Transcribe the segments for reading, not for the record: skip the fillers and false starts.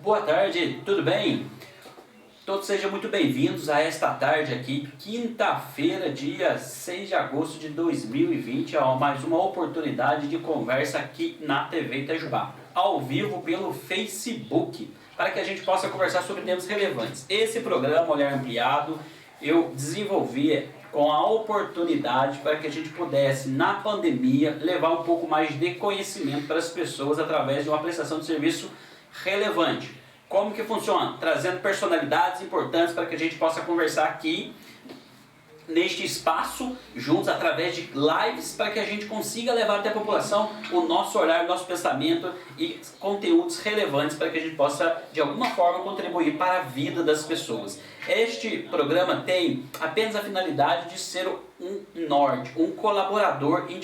Boa tarde, tudo bem? Todos sejam muito bem-vindos a esta tarde aqui, quinta-feira, dia 6 de agosto de 2020, a mais uma oportunidade de conversa aqui na TV Itajubá, ao vivo pelo Facebook, para que a gente possa conversar sobre temas relevantes. Esse programa, Olhar Ampliado, eu desenvolvi com a oportunidade para que a gente pudesse, na pandemia, levar um pouco mais de conhecimento para as pessoas através de uma prestação de serviço relevante. Como que funciona? Trazendo personalidades importantes para que a gente possa conversar aqui neste espaço, juntos através de lives, para que a gente consiga levar até a população o nosso olhar, o nosso pensamento e conteúdos relevantes para que a gente possa, de alguma forma, contribuir para a vida das pessoas. Este programa tem apenas a finalidade de ser um norte, um colaborador em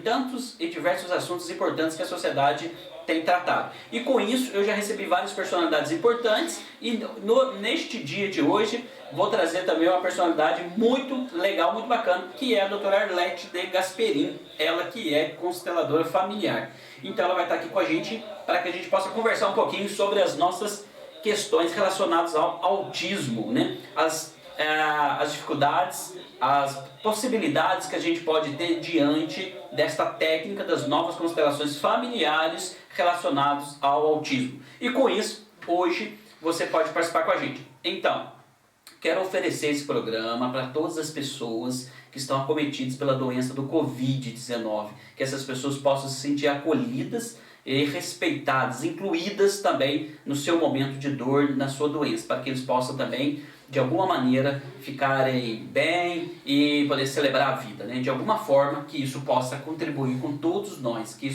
tantos e diversos assuntos importantes que a sociedade tem tratado. E com isso eu já recebi várias personalidades importantes e neste dia de hoje vou trazer também uma personalidade muito legal, muito bacana, que é a doutora Arlete de Gasperin, ela que é consteladora familiar. Então ela vai estar aqui com a gente para que a gente possa conversar um pouquinho sobre as nossas questões relacionadas ao autismo, né? As dificuldades, as possibilidades que a gente pode ter diante desta técnica das novas constelações familiares relacionadas ao autismo. E com isso, hoje você pode participar com a gente. Então, quero oferecer esse programa para todas as pessoas que estão acometidas pela doença do Covid-19, que essas pessoas possam se sentir acolhidas e respeitadas, incluídas também no seu momento de dor, na sua doença, para que eles possam também, de alguma maneira, ficarem bem e poder celebrar a vida, né? De alguma forma que isso possa contribuir com todos nós, que a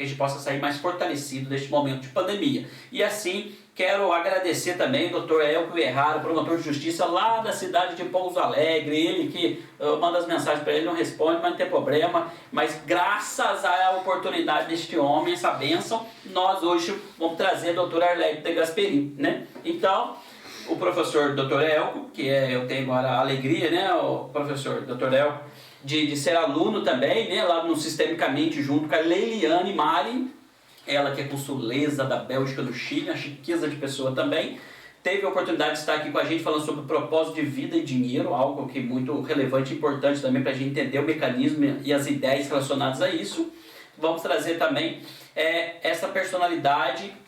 gente possa sair mais fortalecido deste momento de pandemia. E assim, quero agradecer também o Dr. Elcio Erraro, promotor de justiça lá da cidade de Pouso Alegre, ele que manda as mensagens para ele, não responde, mas não tem problema, mas graças à oportunidade deste homem, essa bênção, nós hoje vamos trazer a doutora Arlete de Gasperin, né? Então, o professor Dr. Elcio, que eu tenho agora a alegria, né, o professor Dr. Elcio, de ser aluno também, né, lá no Sistemicamente, junto com a Leiliane Mari, ela que é consuleza da Bélgica do Chile, uma chiqueza de pessoa também, teve a oportunidade de estar aqui com a gente falando sobre o propósito de vida e dinheiro, algo que é muito relevante e importante também para a gente entender o mecanismo e as ideias relacionadas a isso. Vamos trazer também essa personalidade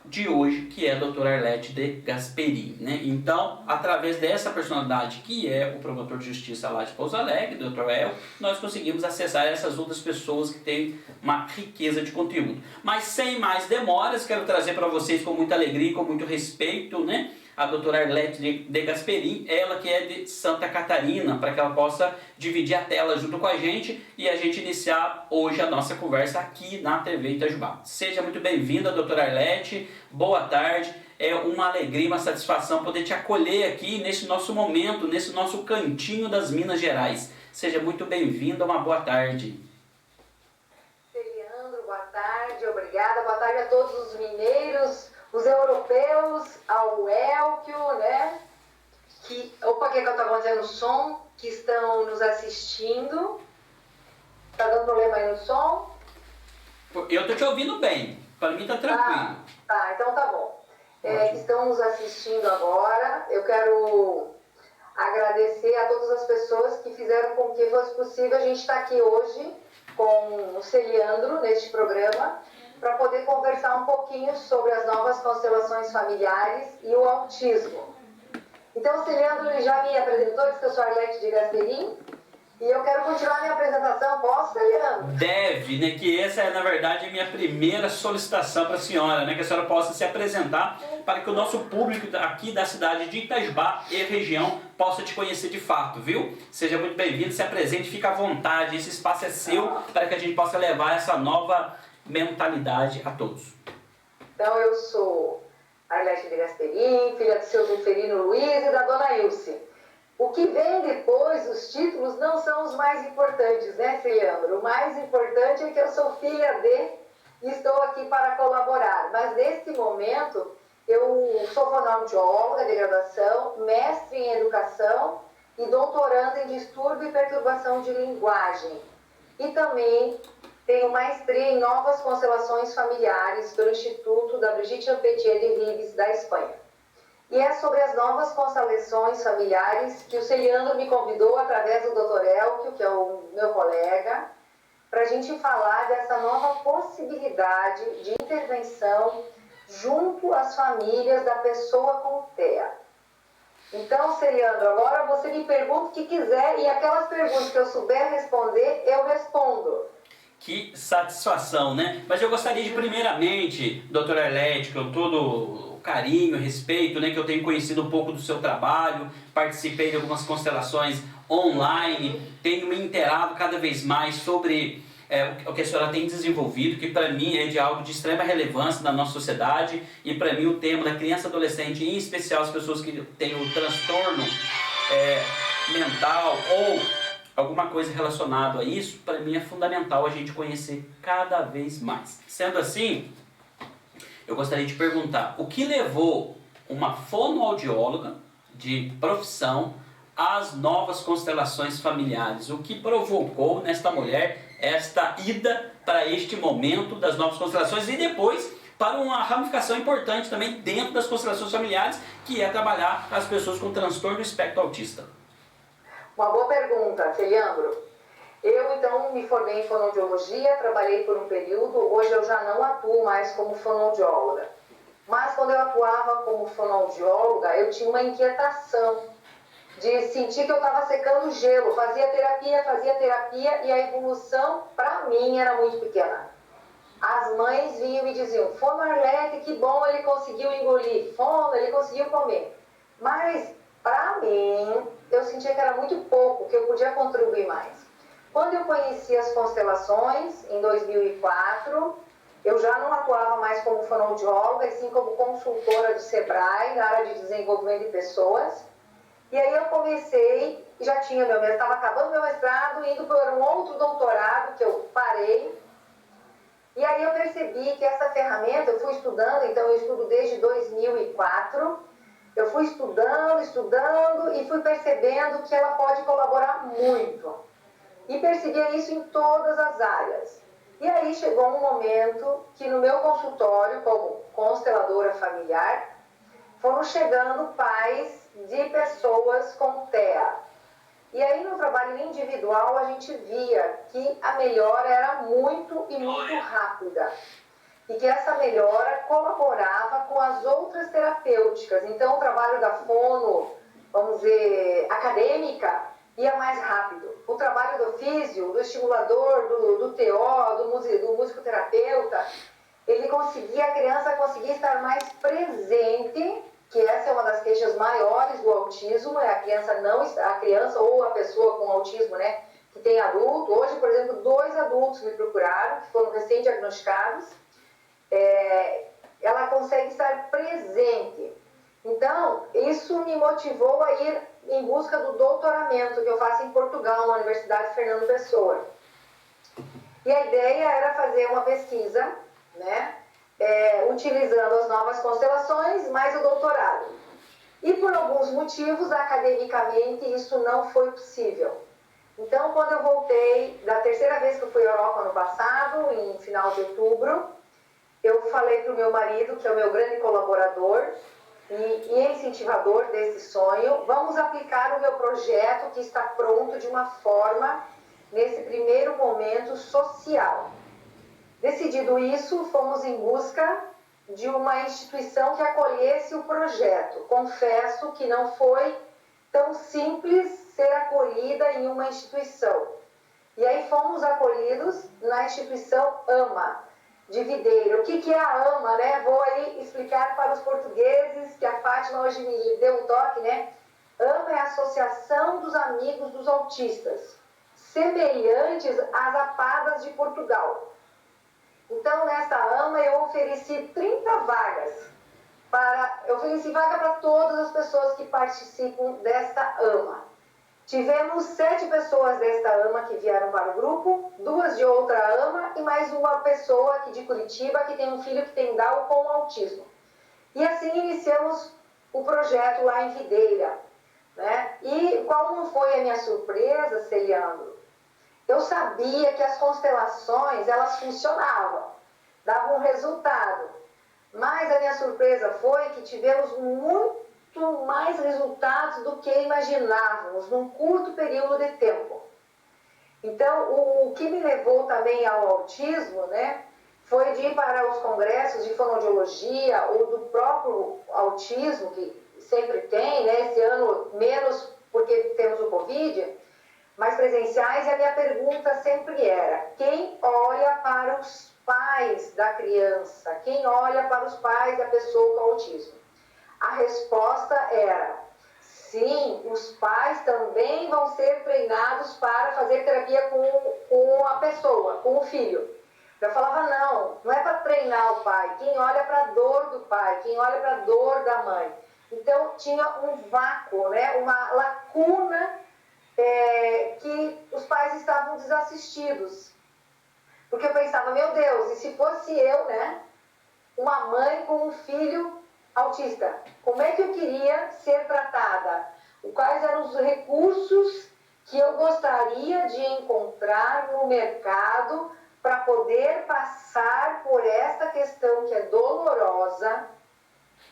de hoje, que é a doutora Arlete de Gasperin, né? Então, através dessa personalidade, que é o promotor de justiça lá de Pouso Alegre, Dr. El, nós conseguimos acessar essas outras pessoas que têm uma riqueza de conteúdo. Mas sem mais demoras, quero trazer para vocês com muita alegria e com muito respeito, né, a doutora Arlete de Gasperin, ela que é de Santa Catarina, para que ela possa dividir a tela junto com a gente e a gente iniciar hoje a nossa conversa aqui na TV Itajubá. Seja muito bem-vinda, doutora Arlete, boa tarde, é uma alegria, uma satisfação poder te acolher aqui nesse nosso momento, nesse nosso cantinho das Minas Gerais. Seja muito bem-vinda, uma boa tarde. Leandro, boa tarde, obrigada, boa tarde a todos os mineiros, os europeus, ao Elcio, né? Opa, o que eu tô acontecendo no som? Que estão nos assistindo. Tá dando problema aí no som? Eu tô te ouvindo bem, para mim tá tranquilo. Tá, então tá bom. Que estão nos assistindo agora. Eu quero agradecer a todas as pessoas que fizeram com que fosse possível a gente estar aqui hoje com o Celiandro neste programa, para poder conversar um pouquinho sobre as novas constelações familiares e o autismo. Então, o Celiandro já me apresentou, disse que eu sou a Arlete de Gasperin, e eu quero continuar a minha apresentação. Posso, Celiandro? Deve, né? Que essa é, na verdade, a minha primeira solicitação para a senhora, né? Que a senhora possa se apresentar para que o nosso público aqui da cidade de Itajubá e região possa te conhecer de fato, viu? Seja muito bem-vindo, se apresente, fica à vontade, esse espaço é seu para que a gente possa levar essa nova mentalidade a todos. Então, eu sou Arlete de Gasperin, filha do seu Zeferino Luiz e da dona Ilse. O que vem depois, os títulos, não são os mais importantes, né, Celiandro? O mais importante é que eu sou filha de e estou aqui para colaborar. Mas, nesse momento, eu sou fonoaudióloga de graduação, mestre em educação e doutoranda em distúrbio e perturbação de linguagem. E também tenho maestria em novas constelações familiares pelo Instituto da Brigitte Champetier de Ribes, da Espanha. E é sobre as novas constelações familiares que o Celiandro me convidou através do Dr. Elkio, que é o meu colega, para a gente falar dessa nova possibilidade de intervenção junto às famílias da pessoa com TEA. Então, Celiandro, agora você me pergunta o que quiser e aquelas perguntas que eu souber responder, eu respondo. Que satisfação, né? Mas eu gostaria de, primeiramente, doutora Arlete, com todo o carinho, respeito, né, que eu tenho conhecido um pouco do seu trabalho, participei de algumas constelações online, tenho me inteirado cada vez mais sobre o que a senhora tem desenvolvido, que para mim é de algo de extrema relevância na nossa sociedade, e para mim o tema da criança e adolescente, em especial as pessoas que têm o transtorno mental ou alguma coisa relacionada a isso, para mim é fundamental a gente conhecer cada vez mais. Sendo assim, eu gostaria de perguntar, o que levou uma fonoaudióloga de profissão às novas constelações familiares? O que provocou nesta mulher esta ida para este momento das novas constelações e depois para uma ramificação importante também dentro das constelações familiares, que é trabalhar as pessoas com transtorno do espectro autista? Uma boa pergunta, Celiandro. Eu, então, me formei em fonoaudiologia, trabalhei por um período, hoje eu já não atuo mais como fonoaudióloga. Mas quando eu atuava como fonoaudióloga, eu tinha uma inquietação de sentir que eu estava secando gelo, fazia terapia e a evolução, para mim, era muito pequena. As mães vinham e me diziam, Fono Arlete, que bom, ele conseguiu engolir, Fono, ele conseguiu comer. Mas, para mim, eu sentia que era muito pouco, que eu podia contribuir mais. Quando eu conheci as constelações, em 2004, eu já não atuava mais como fonoaudióloga, e sim como consultora do SEBRAE, na área de desenvolvimento de pessoas. E aí eu comecei, já tinha meu mestrado, estava acabando meu mestrado, indo para um outro doutorado, que eu parei. E aí eu percebi que essa ferramenta, eu fui estudando, então eu estudo desde 2004, eu fui estudando e fui percebendo que ela pode colaborar muito. E percebia isso em todas as áreas. E aí chegou um momento que no meu consultório, como consteladora familiar, foram chegando pais de pessoas com TEA. E aí no trabalho individual a gente via que a melhora era muito e muito rápida. E que essa melhora colaborava com as outras terapêuticas. Então o trabalho da fono, vamos dizer, acadêmica, ia mais rápido. O trabalho do físio, do estimulador, do TO, do musicoterapeuta, a criança conseguia estar mais presente, que essa é uma das queixas maiores do autismo, é a criança ou a pessoa com autismo, né, que tem adulto. Hoje, por exemplo, 2 adultos me procuraram, que foram recém-diagnosticados. Ela consegue estar presente. Então, isso me motivou a ir em busca do doutoramento que eu faço em Portugal, na Universidade Fernando Pessoa. E a ideia era fazer uma pesquisa, né, utilizando as novas constelações mais o doutorado. E por alguns motivos, academicamente, isso não foi possível. Então, quando eu voltei, da terceira vez que eu fui à Europa no passado, em final de outubro, eu falei para o meu marido, que é o meu grande colaborador e incentivador desse sonho, vamos aplicar o meu projeto que está pronto de uma forma, nesse primeiro momento, social. Decidido isso, fomos em busca de uma instituição que acolhesse o projeto. Confesso que não foi tão simples ser acolhida em uma instituição. E aí fomos acolhidos na instituição AMA, de Videira. O que é a AMA, né? Vou aí explicar para os portugueses, que a Fátima hoje me deu um toque, né? AMA é a Associação dos Amigos dos Autistas, semelhantes às APADAs de Portugal. Então, nessa AMA, eu ofereci 30 vagas. Eu ofereci vaga para todas as pessoas que participam desta AMA. Tivemos 7 pessoas desta AMA que vieram para o grupo, 2 de outra AMA e mais uma pessoa aqui de Curitiba que tem um filho que tem Down com autismo. E assim iniciamos o projeto lá em Videira, né? E qual não foi a minha surpresa, Celiandro? Eu sabia que as constelações, elas funcionavam, davam um resultado. Mas a minha surpresa foi que tivemos muito mais resultados do que imaginávamos num curto período de tempo. Então, o que me levou também ao autismo, né, foi de ir para os congressos de fonoaudiologia ou do próprio autismo, que sempre tem, né, esse ano menos porque temos o Covid, mas presenciais, e a minha pergunta sempre era: quem olha para os pais da criança? Quem olha para os pais da pessoa com autismo? A resposta era: sim, os pais também vão ser treinados para fazer terapia com a pessoa, com o filho. Eu falava: não é para treinar o pai, quem olha para a dor do pai, quem olha para a dor da mãe. Então tinha um vácuo, né, uma lacuna, que os pais estavam desassistidos. Porque eu pensava: meu Deus, e se fosse eu, né, uma mãe com um filho autista, como é que eu queria ser tratada? Quais eram os recursos que eu gostaria de encontrar no mercado para poder passar por esta questão que é dolorosa,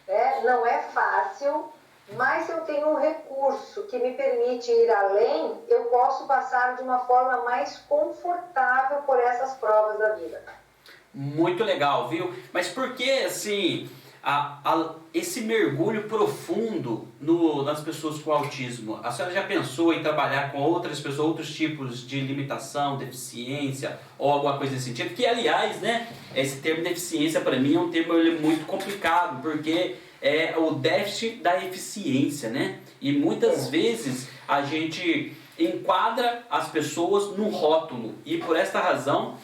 né? Não é fácil, mas se eu tenho um recurso que me permite ir além, eu posso passar de uma forma mais confortável por essas provas da vida. Muito legal, viu? Mas por que, assim, esse mergulho profundo nas pessoas com autismo? A senhora já pensou em trabalhar com outras pessoas, outros tipos de limitação, deficiência ou alguma coisa desse sentido? Que, aliás, né, esse termo deficiência para mim é um termo muito complicado, porque é o déficit da eficiência, né? E muitas vezes a gente enquadra as pessoas no rótulo, e por esta razão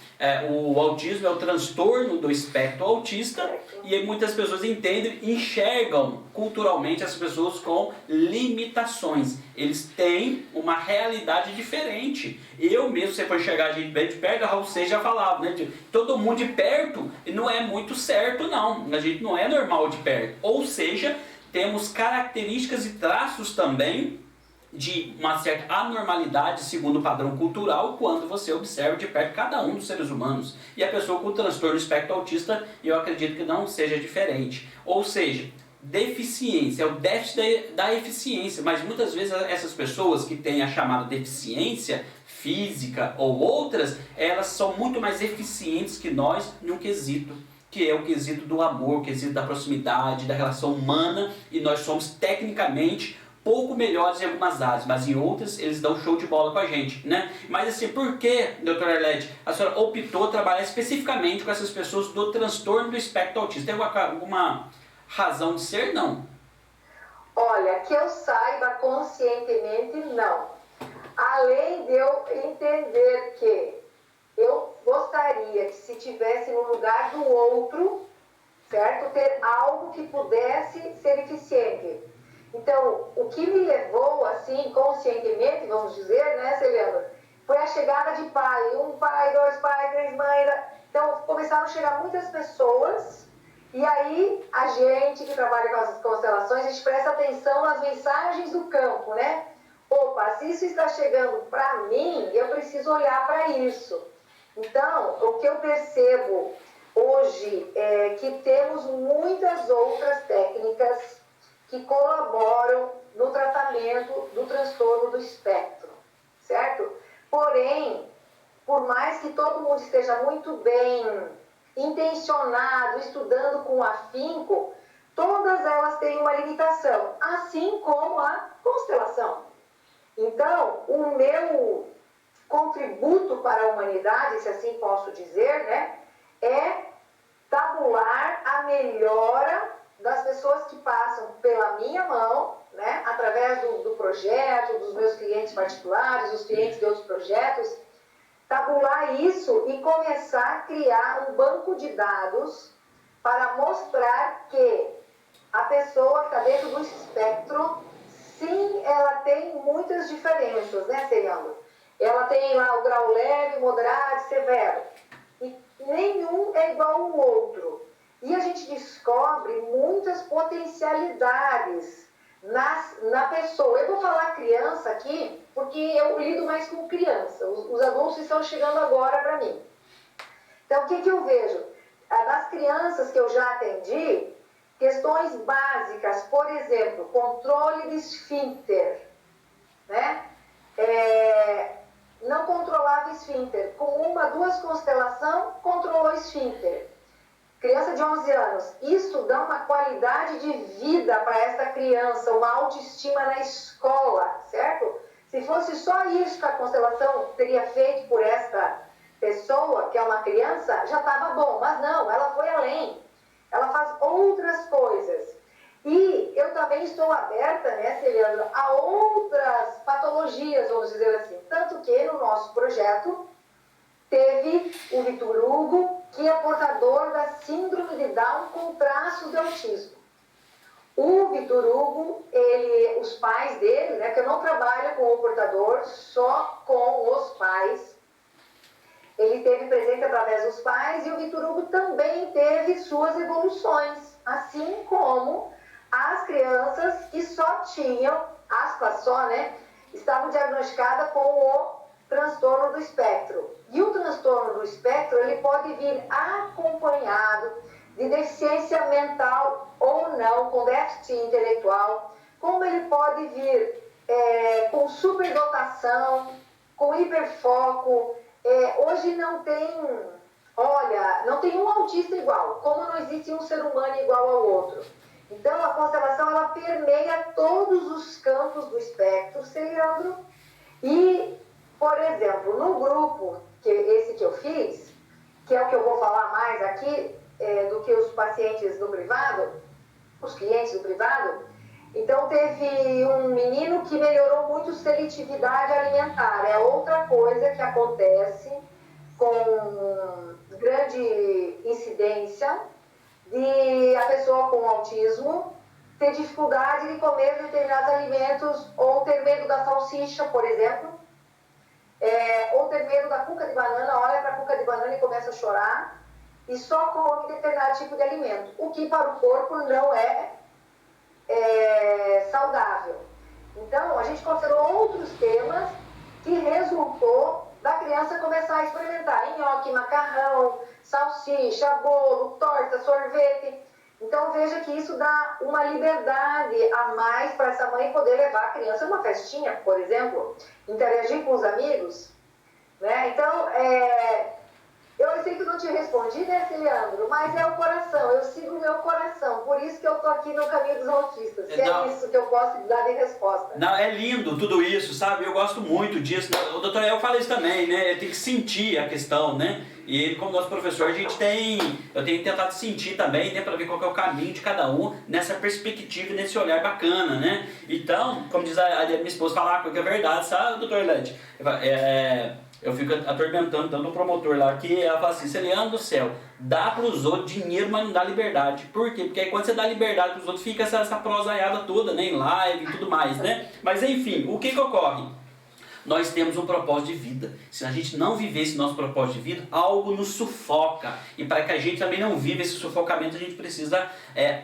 o autismo é o transtorno do espectro autista, e muitas pessoas entendem, enxergam culturalmente as pessoas com limitações. Eles têm uma realidade diferente. Eu mesmo, se for enxergar a gente bem de perto, a Raul Seixas já falava, né? Todo mundo de perto não é muito certo, não. A gente não é normal de perto. Ou seja, temos características e traços também de uma certa anormalidade segundo o padrão cultural quando você observa de perto cada um dos seres humanos. E a pessoa com transtorno espectro autista, eu acredito que não seja diferente. Ou seja, deficiência, é o déficit da eficiência, mas muitas vezes essas pessoas que têm a chamada deficiência física ou outras, elas são muito mais eficientes que nós num quesito, que é o quesito do amor, o quesito da proximidade, da relação humana, e nós somos tecnicamente pouco melhores em algumas áreas, mas em outras eles dão show de bola com a gente, né? Mas assim, por que, doutora Arlete, a senhora optou trabalhar especificamente com essas pessoas do transtorno do espectro autista? Tem alguma razão de ser, não? Olha, que eu saiba conscientemente, não. Além de eu entender que eu gostaria que, se tivesse no lugar do outro, certo? Ter algo que pudesse ser eficiente. Então, o que me levou, assim, conscientemente, vamos dizer, né, Celiano, foi a chegada de pai. Um pai, dois pais, três mães. Então, começaram a chegar muitas pessoas, e aí a gente que trabalha com as constelações, a gente presta atenção nas mensagens do campo, né? Opa, se isso está chegando para mim, eu preciso olhar para isso. Então, o que eu percebo hoje é que temos muitas outras técnicas que colaboram no tratamento do transtorno do espectro, certo? Porém, por mais que todo mundo esteja muito bem intencionado, estudando com afinco, todas elas têm uma limitação, assim como a constelação. Então, o meu contributo para a humanidade, se assim posso dizer, né, é tabular a melhora das pessoas que passam pela minha mão, né, através do projeto, dos meus clientes particulares, dos clientes de outros projetos, tabular isso e começar a criar um banco de dados para mostrar que a pessoa que está dentro do espectro, sim, ela tem muitas diferenças, né, Seriano? Ela tem lá o grau leve, moderado, severo. E nenhum é igual ao outro. E a gente descobre muitas potencialidades na pessoa. Eu vou falar criança aqui, porque eu lido mais com criança. Os adultos estão chegando agora para mim. Então, o que eu vejo? Das crianças que eu já atendi, questões básicas, por exemplo, controle de esfíncter, né? Não controlava esfíncter. Com uma, duas constelação, controlou esfíncter. Criança de 11 anos, isso dá uma qualidade de vida para essa criança, uma autoestima na escola, certo? Se fosse só isso que a constelação teria feito por essa pessoa, que é uma criança, já estava bom, mas não, ela foi além. Ela faz outras coisas. E eu também estou aberta, né, Celiandro, a outras patologias, vamos dizer assim. Tanto que no nosso projeto teve o Vitor Hugo, que é portador da síndrome de Down com traços de autismo. O Vitor Hugo, os pais dele, né, que eu não trabalho com o portador, só com os pais. Ele teve presente através dos pais e o Vitor Hugo também teve suas evoluções, assim como as crianças que só tinham, aspas só, né, estavam diagnosticadas com o transtorno do espectro. E o transtorno do espectro, ele pode vir acompanhado de deficiência mental ou não, com déficit intelectual, como ele pode vir com superdotação, com hiperfoco. Hoje não tem um autista igual, como não existe um ser humano igual ao outro. Então, a constelação, ela permeia todos os campos do espectro, Celiandro. E, por exemplo, no grupo, esse que eu fiz, que é o que eu vou falar mais aqui, do que os pacientes do privado, os clientes do privado, então teve um menino que melhorou muito seletividade alimentar. É outra coisa que acontece com grande incidência de a pessoa com autismo ter dificuldade de comer determinados alimentos, ou ter medo da salsicha, por exemplo, ou ter medo da cuca de banana, olha para a cuca de banana e começa a chorar, e só come determinado tipo de alimento, o que para o corpo não é saudável. Então, a gente considerou outros temas que resultou da criança começar a experimentar nhoque, macarrão, salsicha, bolo, torta, sorvete. Então, veja que isso dá uma liberdade a mais para essa mãe poder levar a criança a uma festinha, por exemplo, interagir com os amigos, né? Então, eu sei que eu não te respondi, né, Celiandro? Mas é o coração, eu sigo o meu coração. Por isso que eu tô aqui no caminho dos autistas. Se é isso que eu posso dar de resposta. Não, é lindo tudo isso, sabe? Eu gosto muito disso. O doutor El fala isso também, né? Tem que sentir a questão, né? E ele, como nosso professor, eu tenho tentado sentir também, né? Para ver qual que é o caminho de cada um nessa perspectiva, nesse olhar bacana, né? Então, como diz a minha esposa, falar que é verdade, sabe, doutor Led? Eu fico atormentando tanto o promotor lá, que ela fala assim: Celiandro do céu, dá para os outros dinheiro, mas não dá liberdade. Por quê? Porque aí quando você dá liberdade para os outros, fica essa prosaiada toda, né, em live e tudo mais, né? Mas enfim, o que ocorre? Nós temos um propósito de vida. Se a gente não viver esse nosso propósito de vida, algo nos sufoca. E para que a gente também não viva esse sufocamento, a gente precisa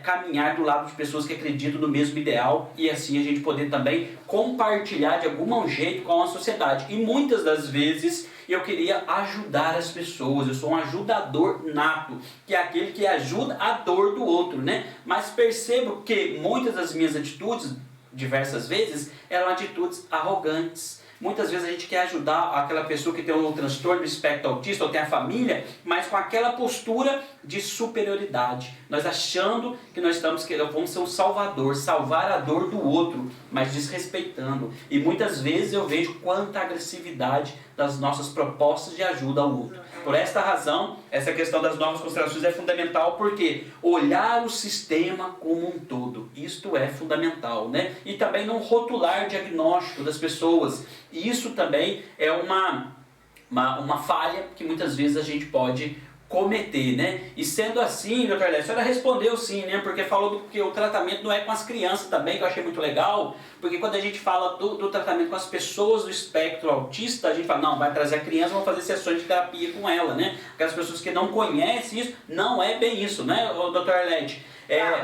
caminhar do lado de pessoas que acreditam no mesmo ideal, e assim a gente poder também compartilhar de algum jeito com a sociedade. E muitas das vezes eu queria ajudar as pessoas. Eu sou um ajudador nato, que é aquele que ajuda a dor do outro, né? Mas percebo que muitas das minhas atitudes, diversas vezes, eram atitudes arrogantes. Muitas vezes a gente quer ajudar aquela pessoa que tem um transtorno do espectro autista ou tem a família, mas com aquela postura de superioridade. Nós achando que vamos ser um salvador, salvar a dor do outro, mas desrespeitando. E muitas vezes eu vejo quanta agressividade das nossas propostas de ajuda ao outro. Por esta razão, essa questão das novas constelações é fundamental, porque olhar o sistema como um todo, isto é fundamental, né? E também não rotular diagnóstico das pessoas. E isso também é uma falha que muitas vezes a gente pode cometer, né? E sendo assim, doutor Léo, a senhora respondeu sim, né? Porque falou que o tratamento não é com as crianças também, que eu achei muito legal, porque quando a gente fala do tratamento com as pessoas do espectro autista, a gente fala, não, vai trazer a criança, vamos fazer sessões de terapia com ela, né? Aquelas pessoas que não conhecem isso, não é bem isso, né, doutor Arlete?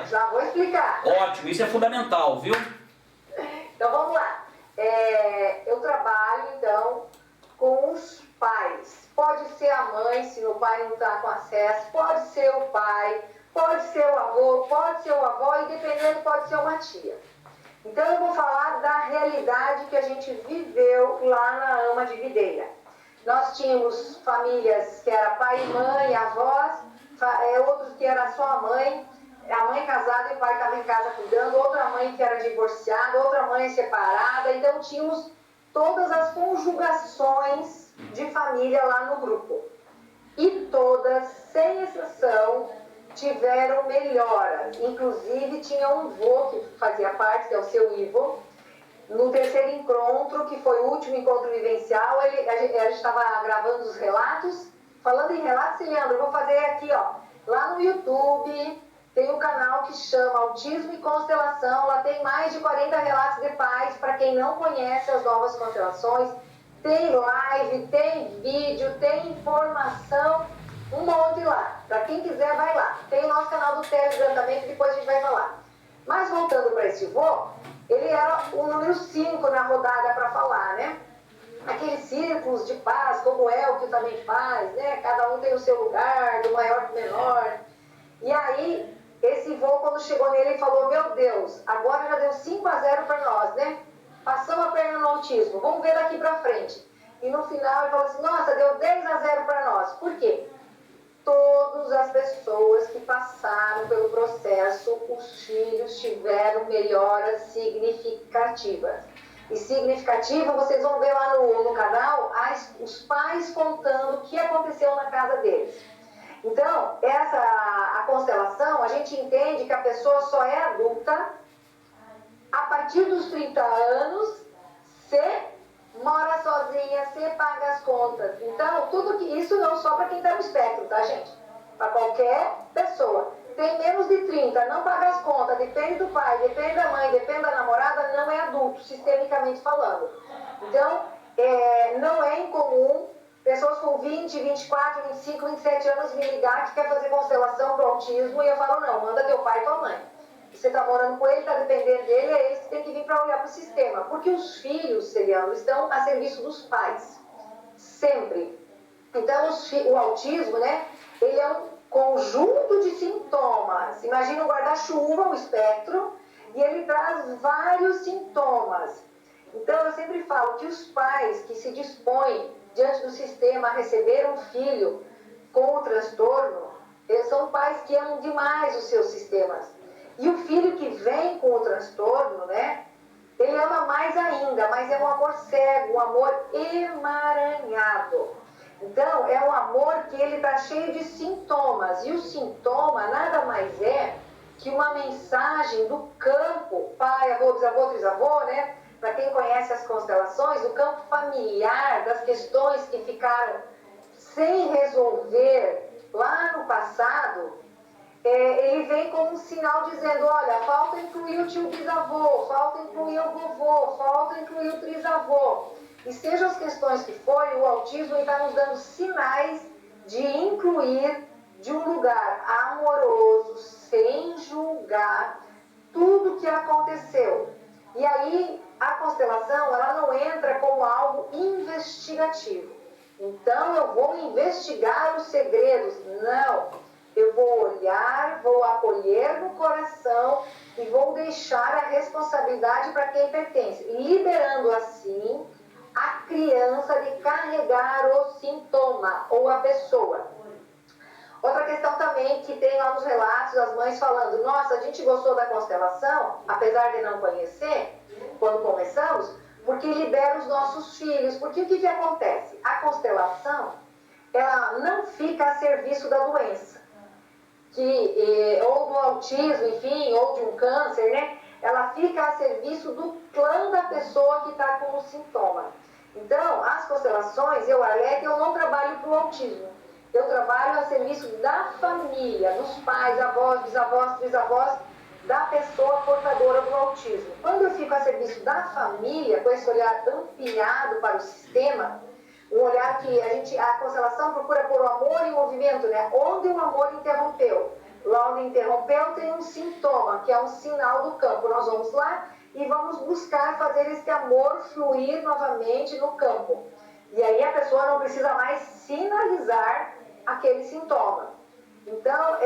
Já vou explicar. Ótimo, isso é fundamental, viu? eu trabalho, então, com os pais. Pode ser a mãe, se o pai não está com acesso, pode ser o pai, pode ser o avô, pode ser o avó e, dependendo, pode ser uma tia. Então, eu vou falar da realidade que a gente viveu lá na AMA de Videira. Nós tínhamos famílias que era pai e mãe, avós, outros que era só a mãe casada e o pai estava em casa cuidando, outra mãe que era divorciada, outra mãe separada. Então, tínhamos todas as conjugações de família lá no grupo. E todas, sem exceção, tiveram melhoras. Inclusive, tinha um vô que fazia parte, que é o seu Ivo. No terceiro encontro, que foi o último encontro vivencial, a gente estava gravando os relatos. Falando em relatos, Leandro, eu vou fazer aqui, ó, lá no YouTube, tem um canal que chama Autismo e Constelação. Lá tem mais de 40 relatos de pais, para quem não conhece as novas constelações. Tem live, tem vídeo, tem informação, um monte lá. Para quem quiser, vai lá. Tem o nosso canal do Telegram também, que depois a gente vai falar. Mas voltando para esse vô, ele era o número 5 na rodada para falar, né? Aqueles círculos de paz, como o Elke também faz, né? Cada um tem o seu lugar, do maior para o menor. E aí, esse vô, quando chegou nele, ele falou: meu Deus, agora já deu 5-0 para nós, né? Passamos a perna no autismo, vamos ver daqui para frente. E no final ele falou assim: nossa, deu 10-0 para nós. Por quê? Todas as pessoas que passaram pelo processo, os filhos tiveram melhoras significativas. E significativa, vocês vão ver lá no canal, os pais contando o que aconteceu na casa deles. Então, a constelação, a gente entende que a pessoa só é adulta a partir dos 30 anos, se mora sozinha, se paga as contas. Então, tudo que isso não só para quem está no espectro, tá, gente? Para qualquer pessoa. Tem menos de 30, não paga as contas, depende do pai, depende da mãe, depende da namorada, não é adulto, sistemicamente falando. Então, não é incomum pessoas com 20, 24, 25, 27 anos me ligar que quer fazer constelação para o autismo, e eu falo: não, manda teu pai e tua mãe. Você está morando com ele, está dependendo dele, é eles que tem que vir para olhar para o sistema. Porque os filhos, Celiano, estão a serviço dos pais. Sempre. Então, o autismo, né, ele é um conjunto de sintomas. Imagina um guarda-chuva, o espectro, e ele traz vários sintomas. Então, eu sempre falo que os pais que se dispõem diante do sistema a receber um filho com o transtorno, eles são pais que amam demais os seus sistemas. E o filho que vem com o transtorno, né, ele ama mais ainda, mas é um amor cego, um amor emaranhado. Então, é um amor que ele está cheio de sintomas. E o sintoma nada mais é que uma mensagem do campo, pai, avô, bisavô, trisavô, né? Para quem conhece as constelações, do campo familiar, das questões que ficaram sem resolver lá no passado, ele vem como um sinal dizendo: olha, falta incluir o tio bisavô, falta incluir o vovô, falta incluir o trisavô. E sejam as questões que forem, o autismo está nos dando sinais de incluir de um lugar amoroso, sem julgar tudo que aconteceu. E aí, a constelação, ela não entra como algo investigativo. Então, eu vou investigar os segredos. Não. Eu vou olhar, vou acolher no coração e vou deixar a responsabilidade para quem pertence, liberando assim a criança de carregar o sintoma ou a pessoa. Outra questão também que tem lá nos relatos, as mães falando: nossa, a gente gostou da constelação, apesar de não conhecer, quando começamos, porque libera os nossos filhos. Porque o que acontece? A constelação, ela não fica a serviço da doença, ou do autismo, enfim, ou de um câncer, né? Ela fica a serviço do clã da pessoa que está com o sintoma. Então, as constelações, eu não trabalho para o autismo. Eu trabalho a serviço da família, dos pais, avós, bisavós, trisavós, da pessoa portadora do autismo. Quando eu fico a serviço da família, com esse olhar ampliado para o sistema, um olhar que a constelação procura por o amor em movimento, né? Onde o amor interrompeu. Lá onde interrompeu tem um sintoma, que é um sinal do campo. Nós vamos lá e vamos buscar fazer esse amor fluir novamente no campo. E aí a pessoa não precisa mais sinalizar aquele sintoma. Então,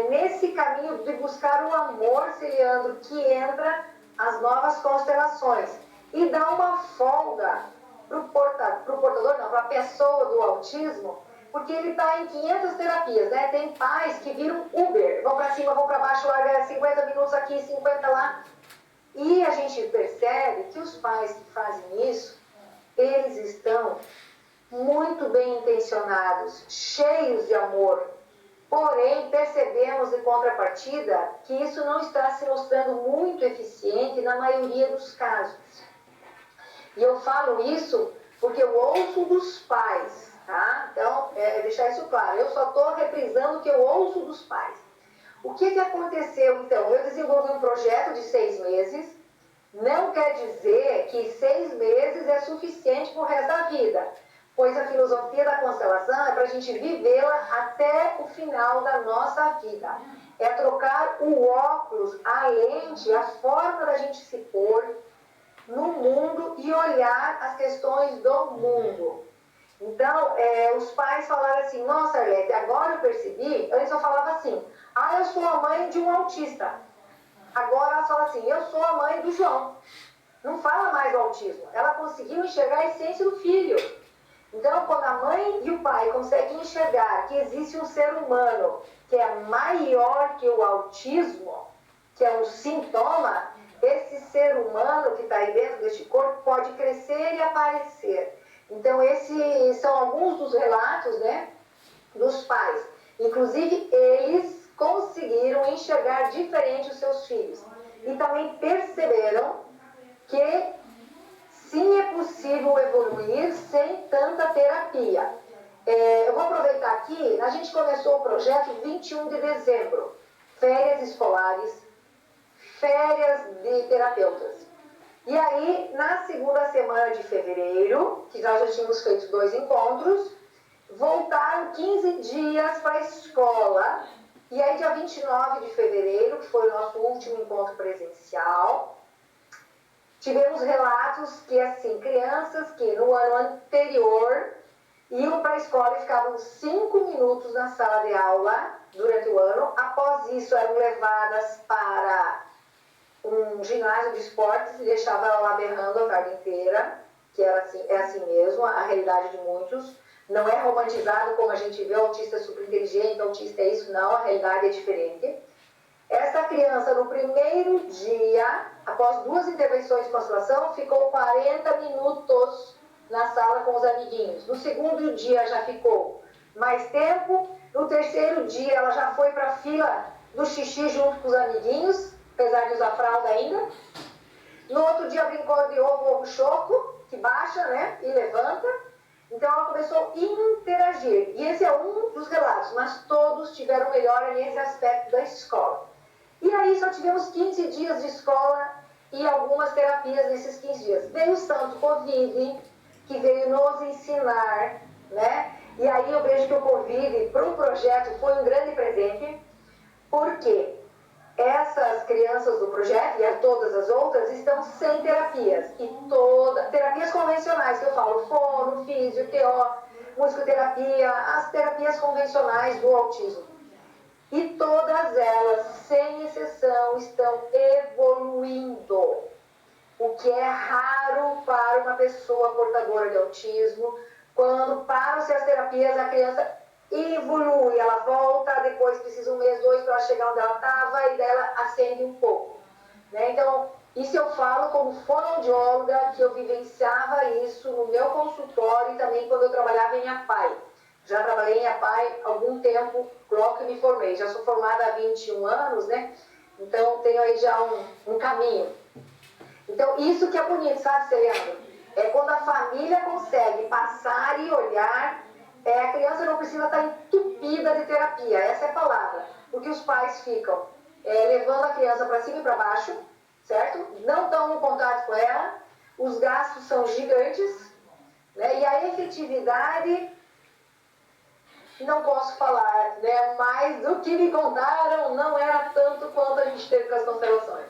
nesse caminho de buscar o amor, Celiandro, que entra as novas constelações e dá uma folga para a pessoa do autismo, porque ele está em 500 terapias, né? Tem pais que viram Uber, vão para cima, vão para baixo, larga 50 minutos aqui, 50 lá. E a gente percebe que os pais que fazem isso, eles estão muito bem intencionados, cheios de amor. Porém, percebemos em contrapartida que isso não está se mostrando muito eficiente na maioria dos casos. E eu falo isso porque eu ouço dos pais, tá? Então, deixar isso claro, eu só estou reprisando o que eu ouço dos pais. O que aconteceu, então? Eu desenvolvi um projeto de 6 meses, não quer dizer que 6 meses é suficiente para o resto da vida, pois a filosofia da constelação é para a gente vivê-la até o final da nossa vida. É trocar o óculos, a lente, a forma da gente se pôr no mundo e olhar as questões do mundo. Então, os pais falaram assim, nossa, Arlete, agora eu percebi, antes eu falava assim, eu sou a mãe de um autista. Agora ela fala assim, eu sou a mãe do João. Não fala mais do autismo. Ela conseguiu enxergar a essência do filho. Então, quando a mãe e o pai conseguem enxergar que existe um ser humano que é maior que o autismo, que é um sintoma, esse ser humano que está aí dentro deste corpo pode crescer e aparecer. Então, esses são alguns dos relatos, né, dos pais. Inclusive, eles conseguiram enxergar diferente os seus filhos. E também perceberam que sim, é possível evoluir sem tanta terapia. Eu vou aproveitar aqui, a gente começou o projeto 21 de dezembro, férias escolares, férias de terapeutas. E aí, na segunda semana de fevereiro, que nós já tínhamos feito 2 encontros, voltaram 15 dias para a escola. E aí, dia 29 de fevereiro, que foi o nosso último encontro presencial, tivemos relatos que, assim, crianças que no ano anterior iam para a escola e ficavam 5 minutos na sala de aula durante o ano. Após isso, eram levadas para um ginásio de esportes e deixavam ela lá berrando a tarde inteira, que era assim, é assim mesmo, a realidade de muitos. Não é romantizado como a gente vê, o autista é super inteligente, o autista é isso, não, a realidade é diferente. Essa criança, no primeiro dia, após 2 intervenções de constelação, ficou 40 minutos na sala com os amiguinhos. No segundo dia já ficou mais tempo. No terceiro dia ela já foi para a fila do xixi junto com os amiguinhos, apesar de usar fralda ainda. No outro dia brincou de ovo choco, que baixa, né, e levanta. Então ela começou a interagir. E esse é um dos relatos, mas todos tiveram melhora nesse aspecto da escola. E aí só tivemos 15 dias de escola e algumas terapias nesses 15 dias. Veio o santo Covid, que veio nos ensinar, né? E aí eu vejo que o Covid, para o projeto, foi um grande presente, porque essas crianças do projeto, e todas as outras, estão sem terapias. E terapias convencionais, que eu falo, fono, físio, TO, musicoterapia, as terapias convencionais do autismo. E todas elas, sem exceção, estão evoluindo. O que é raro para uma pessoa portadora de autismo. Quando param-se as terapias, a criança evolui, ela volta, depois precisa 1 mês, 2 para ela chegar onde ela estava e dela acende um pouco. Né? Então, isso eu falo como fonoaudióloga, que eu vivenciava isso no meu consultório e também quando eu trabalhava em APAI. Já trabalhei em APAI há algum tempo, logo que me formei. Já sou formada há 21 anos, né? Então, tenho aí já um caminho. Então, isso que é bonito, sabe, Celiandro? É quando a família consegue passar e olhar, a criança não precisa estar entupida de terapia, essa é a palavra. Porque os pais ficam levando a criança para cima e para baixo, certo? Não estão no contato com ela, os gastos são gigantes, né? E a efetividade... não posso falar, né? Mas do que me contaram não era tanto quanto a gente teve com as constelações.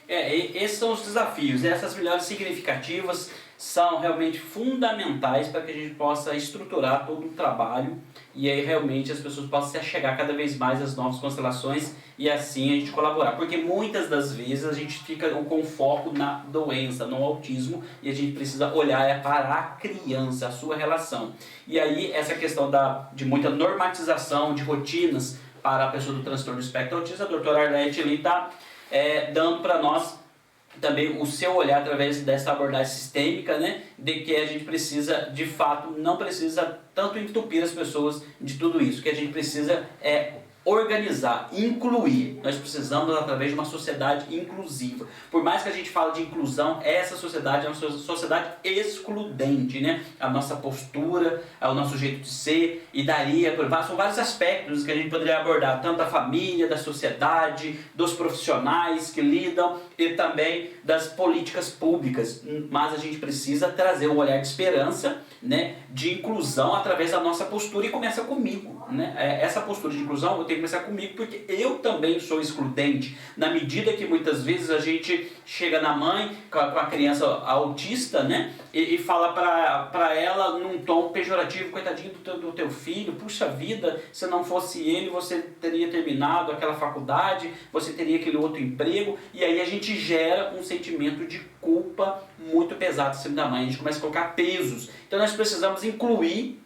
Esses são os desafios, né? Essas melhores significativas são realmente fundamentais para que a gente possa estruturar todo o trabalho e aí realmente as pessoas possam se achegar cada vez mais às novas constelações e assim a gente colaborar. Porque muitas das vezes a gente fica com foco na doença, no autismo, e a gente precisa olhar para a criança, a sua relação. E aí essa questão de muita normatização de rotinas para a pessoa do transtorno do espectro autista, a doutora Arlete ali está dando para nós também o seu olhar através dessa abordagem sistêmica, né, de que a gente precisa, de fato, não precisa tanto entupir as pessoas de tudo isso, que a gente precisa organizar, incluir. Nós precisamos através de uma sociedade inclusiva. Por mais que a gente fale de inclusão, essa sociedade é uma sociedade excludente, né? A nossa postura, o nosso jeito de ser, e daí são vários aspectos que a gente poderia abordar, tanto da família, da sociedade, dos profissionais que lidam e também das políticas públicas. Mas a gente precisa trazer um olhar de esperança, né, de inclusão através da nossa postura, e começa comigo, né? Essa postura de inclusão eu tenho que começar comigo, porque eu também sou excludente, na medida que muitas vezes a gente chega na mãe com a criança autista, né, e fala para ela num tom pejorativo: coitadinho do teu filho, puxa vida, se não fosse ele você teria terminado aquela faculdade, você teria aquele outro emprego, e aí a gente gera um sentimento de culpa muito pesado em cima da mãe, a gente começa a colocar pesos. Então nós precisamos incluir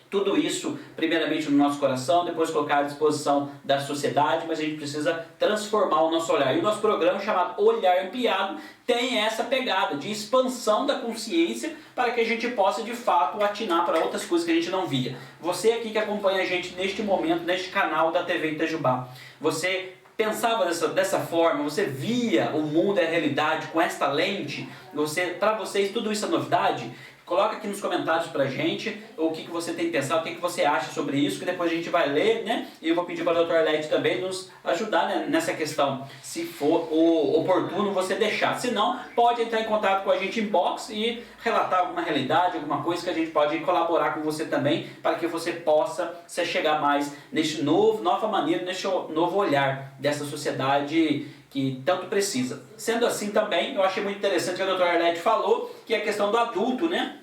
tudo isso, primeiramente no nosso coração, depois colocar à disposição da sociedade, mas a gente precisa transformar o nosso olhar. E o nosso programa, chamado Olhar Ampliado, tem essa pegada de expansão da consciência para que a gente possa, de fato, atinar para outras coisas que a gente não via. Você aqui que acompanha a gente neste momento, neste canal da TV Itajubá, você pensava dessa forma, você via o mundo e a realidade com esta lente, para vocês tudo isso é novidade? Coloca aqui nos comentários pra gente o que você tem pensado, o que você acha sobre isso, que depois a gente vai ler, né? E eu vou pedir para a doutora Arlete também nos ajudar, né, nessa questão, se for oportuno você deixar. Se não, pode entrar em contato com a gente em inbox e relatar alguma realidade, alguma coisa que a gente pode colaborar com você também, para que você possa se chegar mais neste nova maneira, neste novo olhar dessa sociedade que tanto precisa. Sendo assim também, eu achei muito interessante o que a doutora Arlete falou, que é a questão do adulto, né?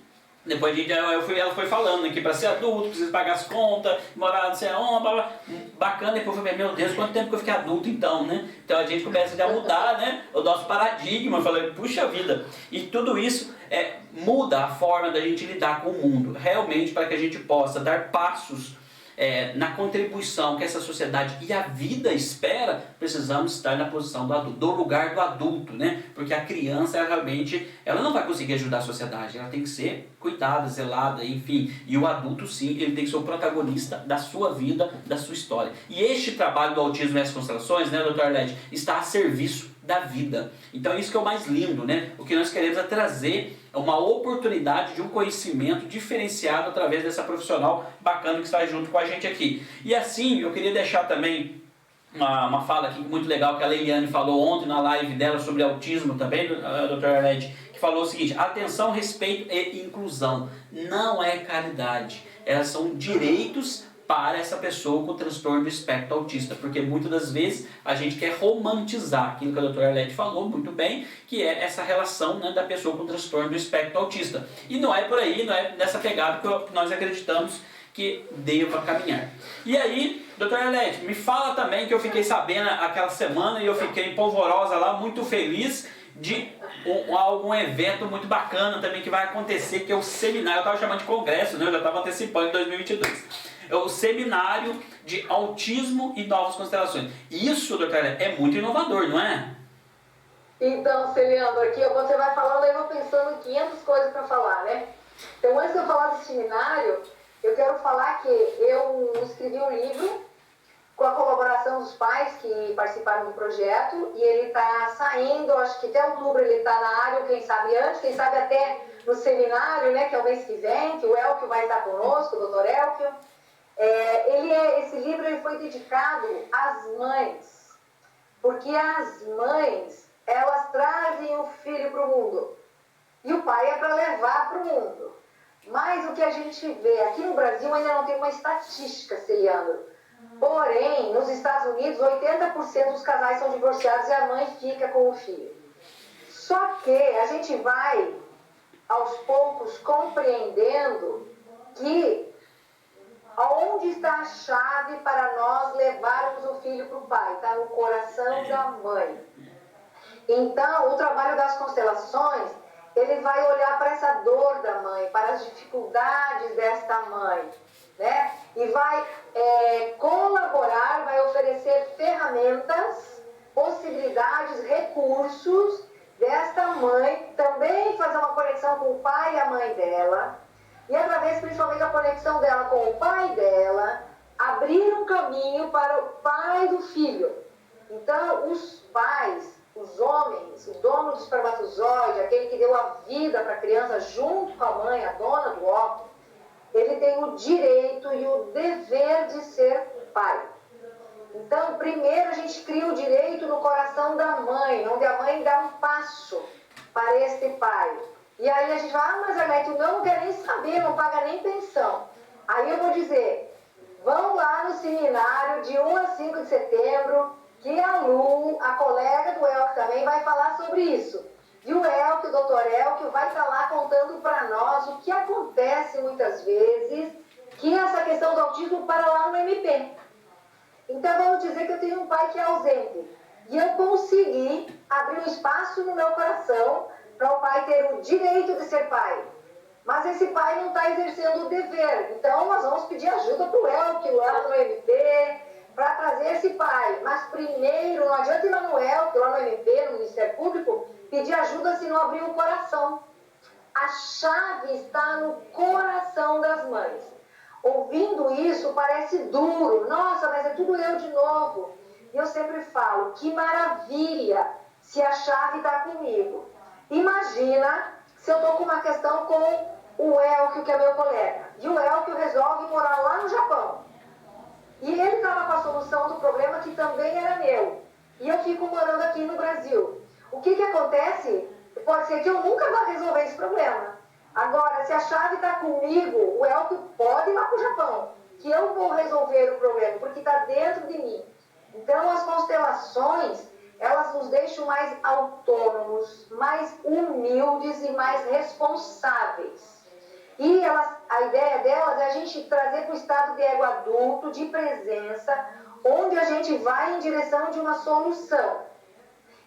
Depois ela foi falando que para ser adulto precisa pagar as contas, morar não sei onde, blá, blá. Bacana. Depois eu falei: meu Deus, quanto tempo que eu fiquei adulto então, né? Então a gente começa a mudar, né, o nosso paradigma. Eu falei: puxa vida. E tudo isso muda a forma da gente lidar com o mundo, realmente, para que a gente possa dar passos na contribuição que essa sociedade e a vida espera. Precisamos estar na posição do adulto, do lugar do adulto, né? Porque a criança, ela não vai conseguir ajudar a sociedade, ela tem que ser cuidada, zelada, enfim. E o adulto, sim, ele tem que ser o protagonista da sua vida, da sua história. E este trabalho do autismo e as constelações, né, doutor Arlete, está a serviço da vida. Então isso que é o mais lindo, né? O que nós queremos é trazer uma oportunidade de um conhecimento diferenciado através dessa profissional bacana que está junto com a gente aqui. E assim, eu queria deixar também uma fala aqui muito legal que a Leiliane falou ontem na live dela sobre autismo também, a doutora Arlete, que falou o seguinte: atenção, respeito e inclusão. Não é caridade, elas são direitos para essa pessoa com transtorno do espectro autista, porque muitas das vezes a gente quer romantizar aquilo que a doutora Arlete falou muito bem, que é essa relação, né, da pessoa com transtorno do espectro autista. E não é por aí, não é nessa pegada que nós acreditamos que deva caminhar. E aí, doutora Arlete, me fala também, que eu fiquei sabendo aquela semana e eu fiquei em Polvorosa lá, muito feliz de algum evento muito bacana também que vai acontecer, que é o seminário. Eu estava chamando de congresso, né? Eu já estava antecipando em 2022. É o seminário de autismo e novas constelações. Isso, doutora, é muito inovador, não é? Então, Celiandro, aqui quando você vai falando, eu vou pensando em 500 coisas para falar, né? Então, antes de eu falar desse seminário, eu quero falar que eu escrevi um livro com a colaboração dos pais que participaram do projeto, e ele está saindo, acho que até outubro ele está na área, ou quem sabe antes, quem sabe até no seminário, né, que é o mês que vem, que o Elkio vai estar conosco, o doutor Elkio. Esse livro ele foi dedicado às mães, porque as mães, elas trazem o filho para o mundo, e o pai é para levar para o mundo. Mas o que a gente vê, aqui no Brasil ainda não tem uma estatística, Celiandro, porém, nos Estados Unidos, 80% dos casais são divorciados e a mãe fica com o filho. Só que a gente vai, aos poucos, compreendendo que onde está a chave para nós levarmos o filho para o pai? Está no coração da mãe. Então, o trabalho das constelações, ele vai olhar para essa dor da mãe, para as dificuldades desta mãe, né? E vai colaborar, vai oferecer ferramentas, possibilidades, recursos desta mãe, também fazer uma conexão com o pai e a mãe dela, e através principalmente da conexão dela com o pai dela, abrir um caminho para o pai do filho. Então, os pais, os homens, o dono do espermatozoide, aquele que deu a vida para a criança junto com a mãe, a dona do óvulo, ele tem o direito e o dever de ser pai. Então, primeiro a gente cria o direito no coração da mãe, onde a mãe dá um passo para este pai. E aí a gente fala, mas Arlete, não quer nem saber, não paga nem pensão. Aí eu vou dizer, vão lá no seminário de 1 a 5 de setembro, que a Lu, a colega do Elcio também, vai falar sobre isso. E o Elcio, o doutor Elcio, vai estar lá contando para nós o que acontece muitas vezes, que essa questão do autismo para lá no MP. Então vamos dizer que eu tenho um pai que é ausente. E eu consegui abrir um espaço no meu coração para o pai ter o direito de ser pai. Mas esse pai não está exercendo o dever. Então nós vamos pedir ajuda para o Elcio lá no MP, para trazer esse pai. Mas primeiro, não adianta ir lá no Elcio, lá no MP, no Ministério Público, pedir ajuda se não abrir o coração. A chave está no coração das mães. Ouvindo isso parece duro. Nossa, mas é tudo eu de novo. E eu sempre falo, que maravilha se a chave está comigo. Imagina se eu estou com uma questão com o Elcio, que é meu colega. E o Elcio resolve morar lá no Japão. E ele estava com a solução do problema que também era meu. E eu fico morando aqui no Brasil. O que acontece? Pode ser que eu nunca vá resolver esse problema. Agora, se a chave está comigo, o Elcio pode ir lá para o Japão, que eu vou resolver o problema, porque está dentro de mim. Então, as constelações, elas nos deixam mais autônomos, mais humildes e mais responsáveis. E a ideia delas é a gente trazer para o estado de ego adulto, de presença, onde a gente vai em direção de uma solução.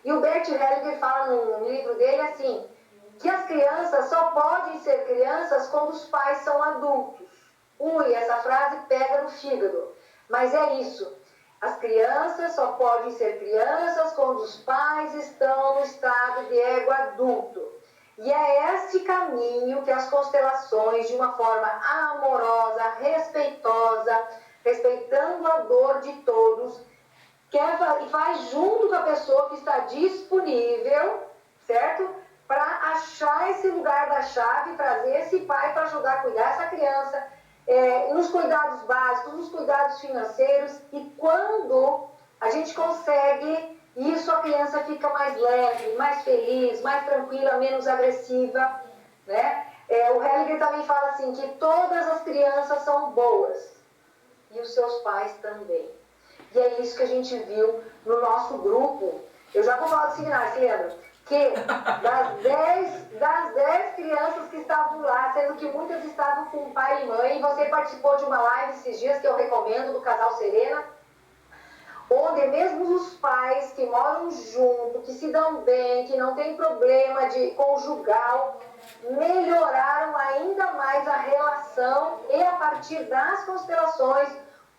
E o Bert Hellinger fala no livro dele assim, que as crianças só podem ser crianças quando os pais são adultos. Ui, essa frase pega no fígado. Mas é isso. As crianças só podem ser crianças quando os pais estão no estado de ego adulto. E é esse caminho que as constelações, de uma forma amorosa, respeitosa, respeitando a dor de todos, e faz junto com a pessoa que está disponível, certo? Para achar esse lugar da chave, trazer esse pai para ajudar a cuidar dessa criança, nos cuidados básicos, nos cuidados financeiros, e quando a gente consegue isso, a criança fica mais leve, mais feliz, mais tranquila, menos agressiva, né? O Hellinger também fala assim, que todas as crianças são boas, e os seus pais também. E é isso que a gente viu no nosso grupo. Eu já vou falar do seminário, você lembra? Que das 10 crianças que estavam lá, sendo que muitas estavam com pai e mãe, e você participou de uma live esses dias que eu recomendo, do Casal Serena, onde mesmo os pais que moram junto, que se dão bem, que não tem problema de conjugal, melhoraram ainda mais a relação, e a partir das constelações,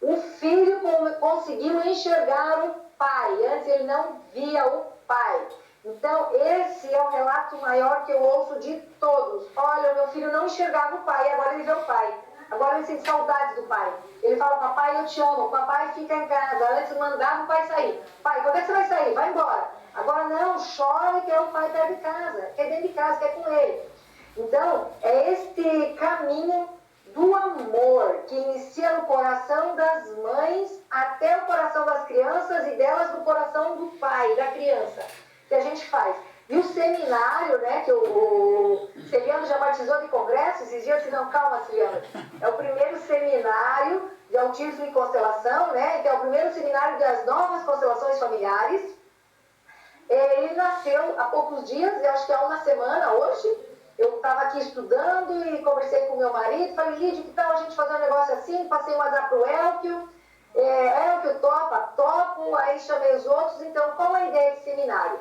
o filho conseguiu enxergar o pai. Antes ele não via o pai. Então, esse é o relato maior que eu ouço de todos. Olha, o meu filho não enxergava o pai, agora ele vê o pai. Agora ele sente saudades do pai. Ele fala, papai, eu te amo, papai fica em casa. Antes mandava o pai sair. Pai, quando é que você vai sair? Vai embora. Agora não, chora e quer o pai perto de casa. Quer dentro de casa, quer com ele. Então, é este caminho do amor que inicia no coração das mães até o coração das crianças, e delas no coração do pai, da criança, que a gente faz. E o seminário, né, que o Celiano já batizou de congresso, esses dias, não, calma, Celiano, é o primeiro seminário de autismo e constelação, né, que é o primeiro seminário das novas constelações familiares. Ele nasceu há poucos dias, eu acho que há uma semana hoje. Eu estava aqui estudando e conversei com meu marido, falei, Lídia, que tal a gente fazer um negócio assim? Passei um WhatsApp pro Elkio, Elkio topo, aí chamei os outros, então qual a ideia desse seminário?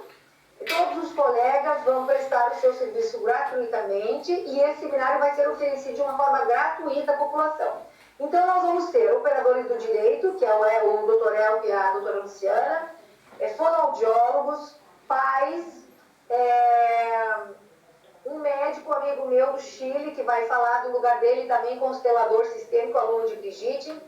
Todos os colegas vão prestar o seu serviço gratuitamente e esse seminário vai ser oferecido de uma forma gratuita à população. Então nós vamos ter operadores do direito, que é o Dr. Elkio e a doutora Luciana, fonoaudiólogos, pais, um médico amigo meu do Chile, que vai falar do lugar dele também, constelador sistêmico, aluno de Brigitte.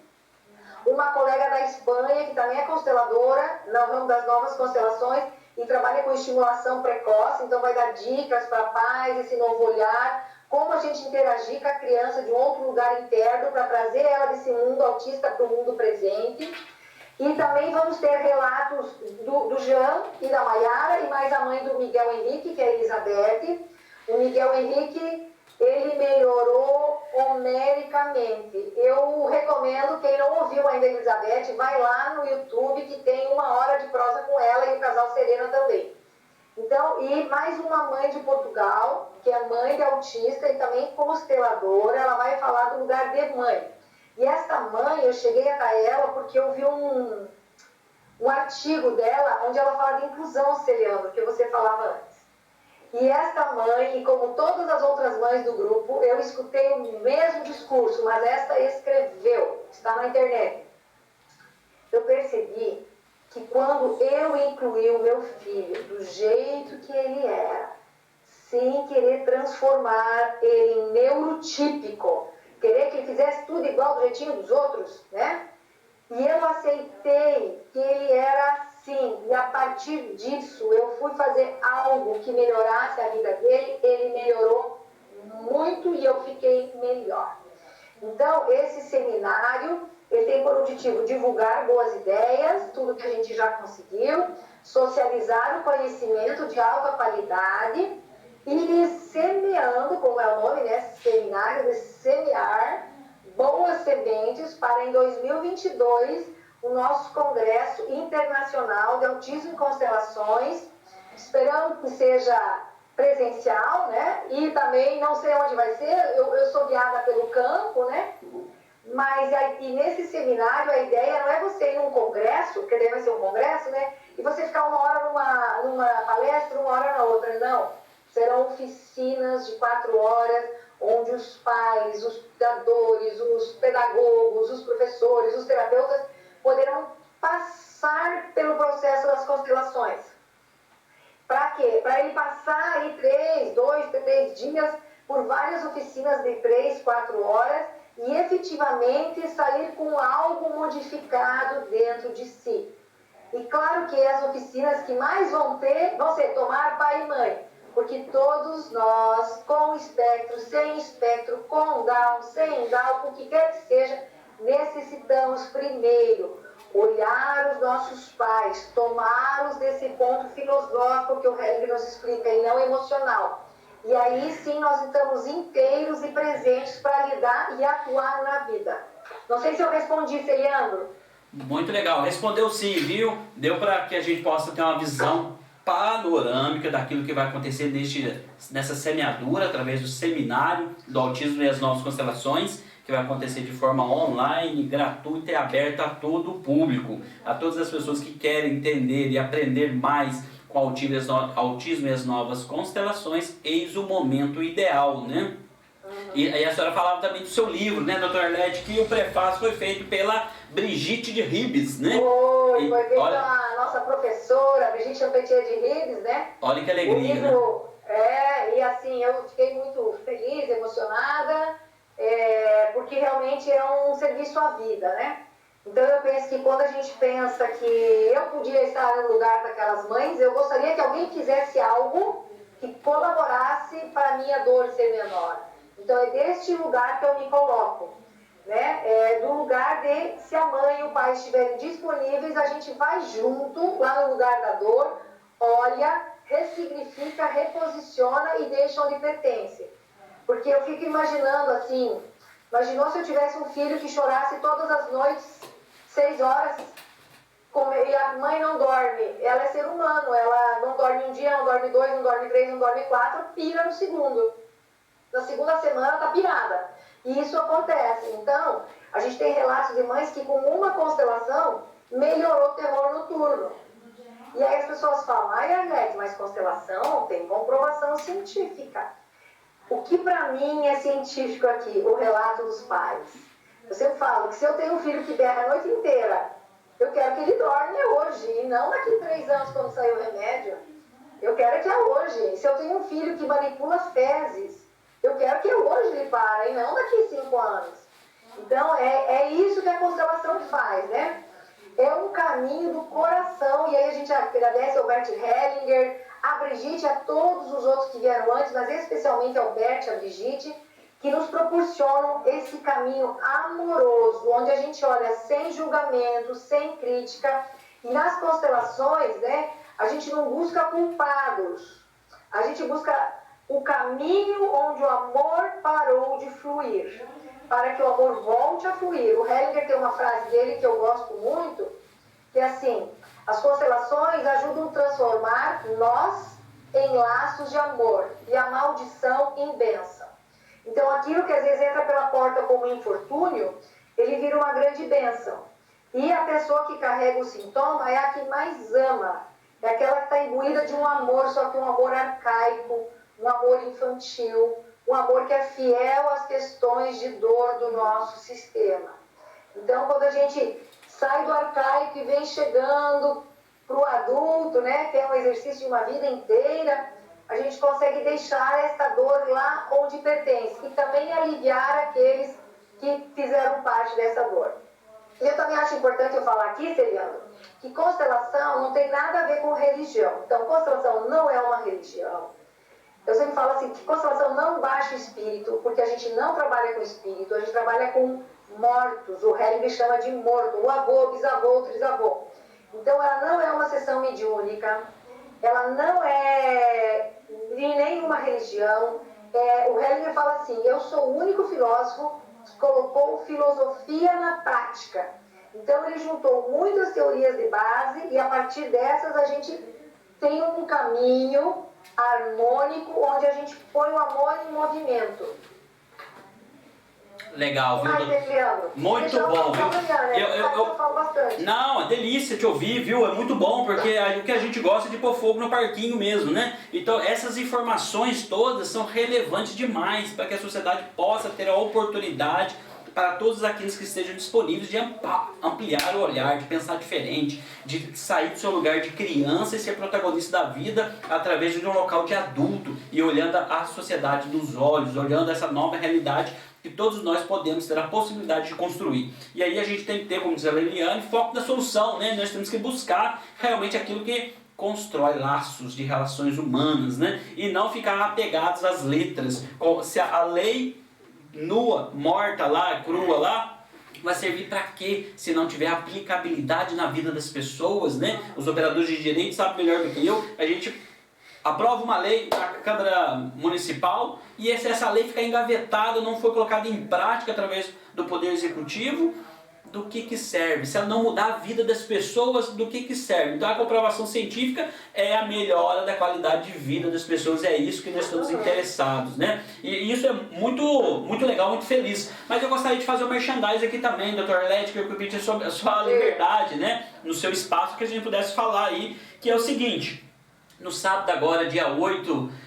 Uma colega da Espanha, que também é consteladora, no ramo das novas constelações, e trabalha com estimulação precoce, então vai dar dicas para pais, esse novo olhar, como a gente interagir com a criança de um outro lugar interno para trazer ela desse mundo autista para o mundo presente. E também vamos ter relatos do Jean e da Maiara, e mais a mãe do Miguel Henrique, que é a Elizabeth. O Miguel Henrique, ele melhorou homericamente. Eu recomendo, quem não ouviu ainda a Elizabeth, vai lá no YouTube, que tem 1 hora de prosa com ela e o casal Serena também. Então, e mais uma mãe de Portugal, que é mãe de autista e também consteladora, ela vai falar do lugar de mãe. E essa mãe, eu cheguei até ela porque eu vi um artigo dela onde ela fala de inclusão, Celiano, que você falava antes. E esta mãe, e como todas as outras mães do grupo, eu escutei o mesmo discurso, mas esta escreveu, está na internet. Eu percebi que quando eu incluí o meu filho do jeito que ele era, sem querer transformar ele em neurotípico, querer que ele fizesse tudo igual do jeitinho dos outros, né? E eu aceitei que ele era assim, e a partir disso eu fui fazer algo que melhorasse a vida dele, ele melhorou muito e eu fiquei melhor. Então, esse seminário, ele tem por objetivo divulgar boas ideias, tudo que a gente já conseguiu, socializar o conhecimento de alta qualidade e semeando, como é o nome, né, seminário, de semear boas sementes para em 2022 o nosso Congresso Internacional de Autismo e Constelações, esperando que seja presencial, né? E também não sei onde vai ser, eu sou guiada pelo campo, né? Mas e nesse seminário a ideia não é você ir num congresso, porque daí vai ser um congresso, né? E você ficar 1 hora numa palestra, 1 hora na outra, não. Serão oficinas de 4 horas, onde os pais, os cuidadores, os pedagogos, os professores, os terapeutas poderão passar pelo processo das constelações. Para quê? Para ele passar aí 2, 3 dias por várias oficinas de 3, 4 horas e efetivamente sair com algo modificado dentro de si. E claro que as oficinas que mais vão ser tomar pai e mãe, porque todos nós, com espectro, sem espectro, com Down, sem Down, o que quer que seja, necessitamos primeiro olhar os nossos pais, tomá-los desse ponto filosófico que o Helg nos explica e não emocional. E aí sim nós estamos inteiros e presentes para lidar e atuar na vida. Não sei se eu respondi, Leandro. Muito legal, respondeu sim, viu? Deu para que a gente possa ter uma visão panorâmica daquilo que vai acontecer nessa semeadura, através do seminário do autismo e as novas constelações, que vai acontecer de forma online, gratuita e aberta a todo o público, a todas as pessoas que querem entender e aprender mais com autismo e as novas constelações. Eis o momento ideal, né? E aí a senhora falava também do seu livro, né, doutora Arlete, que o prefácio foi feito pela Brigitte de Ribes, né? Foi feito a nossa professora, Brigitte Champetier de Ribes, né? Olha que alegria, o livro, né? E assim, eu fiquei muito feliz, emocionada, porque realmente é um serviço à vida, né? Então eu penso que quando a gente pensa que eu podia estar no lugar daquelas mães, eu gostaria que alguém fizesse algo que colaborasse para a minha dor ser menor. Então é deste lugar que eu me coloco, né? Do lugar de, se a mãe e o pai estiverem disponíveis, a gente vai junto, lá no lugar da dor, olha, ressignifica, reposiciona e deixa onde pertence. Porque eu fico imaginando assim, imaginou se eu tivesse um filho que chorasse todas as noites, 6 horas, e a mãe não dorme, ela é ser humano, ela não dorme um dia, não dorme 2, não dorme 3, não dorme 4, pira no segundo. Na segunda semana tá pirada. E isso acontece. Então, a gente tem relatos de mães que com uma constelação melhorou o terror noturno. E aí as pessoas falam, ai Arlete, mas constelação tem comprovação científica. O que para mim é científico aqui? O relato dos pais. Eu sempre falo que se eu tenho um filho que berra a noite inteira, eu quero que ele dorme hoje, e não daqui a 3 anos quando sair o remédio. Eu quero que é hoje. Se eu tenho um filho que manipula fezes, eu quero que hoje ele pare, e não daqui a 5 anos. Então é isso que a constelação faz, né? É um caminho do coração, e aí a gente agradece ao Bert Hellinger, a Brigitte, a todos os outros que vieram antes, mas especialmente ao Bert, a Brigitte, que nos proporcionam esse caminho amoroso, onde a gente olha sem julgamento, sem crítica, e nas constelações, né, a gente não busca culpados, a gente busca o caminho onde o amor parou de fluir, para que o amor volte a fluir. O Hellinger tem uma frase dele que eu gosto muito, que é assim, as constelações ajudam a transformar nós em laços de amor e a maldição em bênção. Então aquilo que às vezes entra pela porta como infortúnio, ele vira uma grande bênção. E a pessoa que carrega o sintoma é a que mais ama, é aquela que está imbuída de um amor, só que um amor arcaico, um amor infantil, um amor que é fiel às questões de dor do nosso sistema. Então, quando a gente sai do arcaico e vem chegando para o adulto, né, que é um exercício de uma vida inteira, a gente consegue deixar esta dor lá onde pertence e também aliviar aqueles que fizeram parte dessa dor. E eu também acho importante eu falar aqui, Celiano, que constelação não tem nada a ver com religião. Então, constelação não é uma religião. Eu sempre falo assim, que constelação não baixa o espírito, porque a gente não trabalha com espírito, a gente trabalha com mortos. O Hellinger chama de morto, o avô, o bisavô, o trisavô. Então, ela não é uma sessão mediúnica, ela não é de nenhuma religião. O Hellinger fala assim, eu sou o único filósofo que colocou filosofia na prática. Então, ele juntou muitas teorias de base e, a partir dessas, a gente tem um caminho harmônico, onde a gente põe o amor em movimento. Legal, viu? Muito bom, viu? Eu falo bastante. Não, é delícia te ouvir, viu? É muito bom, porque é o que a gente gosta de pôr fogo no parquinho mesmo, né? Então essas informações todas são relevantes demais para que a sociedade possa ter a oportunidade para todos aqueles que estejam disponíveis de ampliar o olhar, de pensar diferente, de sair do seu lugar de criança e ser protagonista da vida através de um local de adulto e olhando a sociedade nos olhos, olhando essa nova realidade que todos nós podemos ter a possibilidade de construir. E aí a gente tem que ter, como diz a Leliane, foco na solução, né? Nós temos que buscar realmente aquilo que constrói laços de relações humanas, né? E não ficar apegados às letras. Se a lei nua, morta lá, crua lá, vai servir para quê? Se não tiver aplicabilidade na vida das pessoas, né? Os operadores de direito sabem melhor do que eu. A gente aprova uma lei na Câmara Municipal e se essa lei ficar engavetada, não foi colocada em prática através do Poder Executivo, do que serve? Se ela não mudar a vida das pessoas, do que serve? Então a comprovação científica é a melhora da qualidade de vida das pessoas, é isso que nós estamos interessados, né? E isso é muito legal, muito feliz. Mas eu gostaria de fazer um merchandising aqui também, Dr. Arlete, que eu pedi a sua liberdade, né? No seu espaço, que a gente pudesse falar aí, que é o seguinte: no sábado agora, dia 8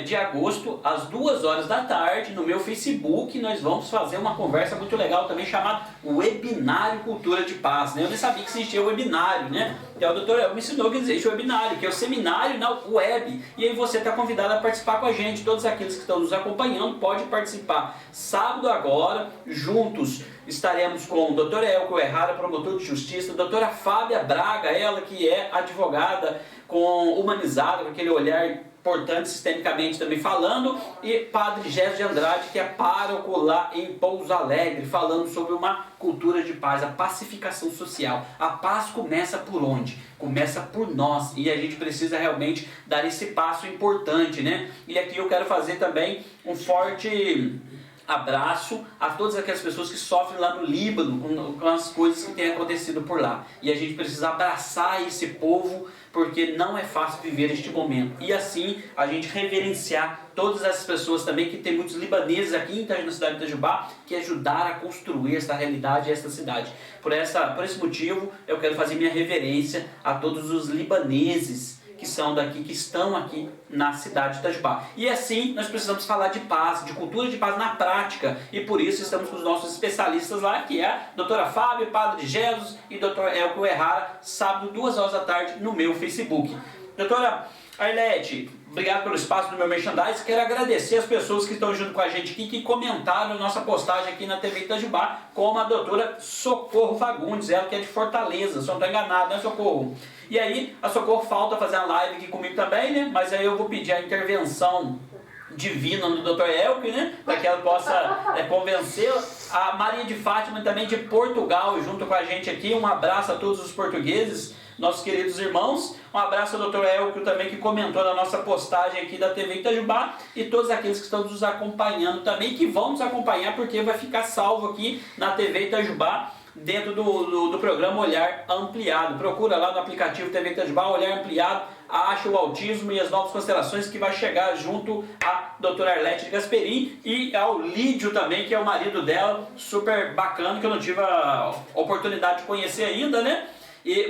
de agosto, às 2 horas da tarde, no meu Facebook, nós vamos fazer uma conversa muito legal também, chamada Webinário Cultura de Paz, né? Eu nem sabia que existia o webinário, né? Então o doutor me ensinou que existe o webinário, que é o seminário na web, e aí você está convidado a participar com a gente. Todos aqueles que estão nos acompanhando podem participar. Sábado agora, juntos, estaremos com o Dr. Elco Errara, promotor de justiça, a doutora Fábia Braga, ela que é advogada humanizada, com aquele olhar importante sistemicamente também falando, e Padre Gésio de Andrade, que é pároco lá em Pouso Alegre, falando sobre uma cultura de paz, a pacificação social. A paz começa por onde? Começa por nós, e a gente precisa realmente dar esse passo importante, né? E aqui eu quero fazer também um forte abraço a todas aquelas pessoas que sofrem lá no Líbano com as coisas que têm acontecido por lá. E a gente precisa abraçar esse povo, porque não é fácil viver este momento. E assim a gente reverenciar todas essas pessoas também, que tem muitos libaneses aqui na cidade de Itajubá, que ajudaram a construir essa realidade e essa cidade. Por esse motivo, eu quero fazer minha reverência a todos os libaneses que são daqui, que estão aqui na cidade de Itajubá. E assim, nós precisamos falar de paz, de cultura de paz na prática, e por isso estamos com os nossos especialistas lá, que é a doutora Fábio, Padre Jesus e doutor Elco Errara, sábado, 2 horas da tarde, no meu Facebook. Doutora Arlete, obrigado pelo espaço do meu merchandise. Quero agradecer as pessoas que estão junto com a gente aqui, que comentaram a nossa postagem aqui na TV Itajubá, como a doutora Socorro Fagundes, ela que é de Fortaleza, se eu não estou enganado, né, Socorro? E aí, a Socorro falta fazer uma live aqui comigo também, né? Mas aí eu vou pedir a intervenção divina do Dr. Elke, né? Para que ela possa convencê-la. A Maria de Fátima também de Portugal, junto com a gente aqui. Um abraço a todos os portugueses, nossos queridos irmãos. Um abraço ao Dr. Elke também, que comentou na nossa postagem aqui da TV Itajubá. E todos aqueles que estão nos acompanhando também, que vão nos acompanhar, porque vai ficar salvo aqui na TV Itajubá, dentro do programa Olhar Ampliado. Procura lá no aplicativo TV Itajubá, Olhar Ampliado, acha o autismo e as novas constelações, que vai chegar junto à doutora Arlete de Gasperim e ao Lídio também, que é o marido dela, super bacana, que eu não tive a oportunidade de conhecer ainda, né?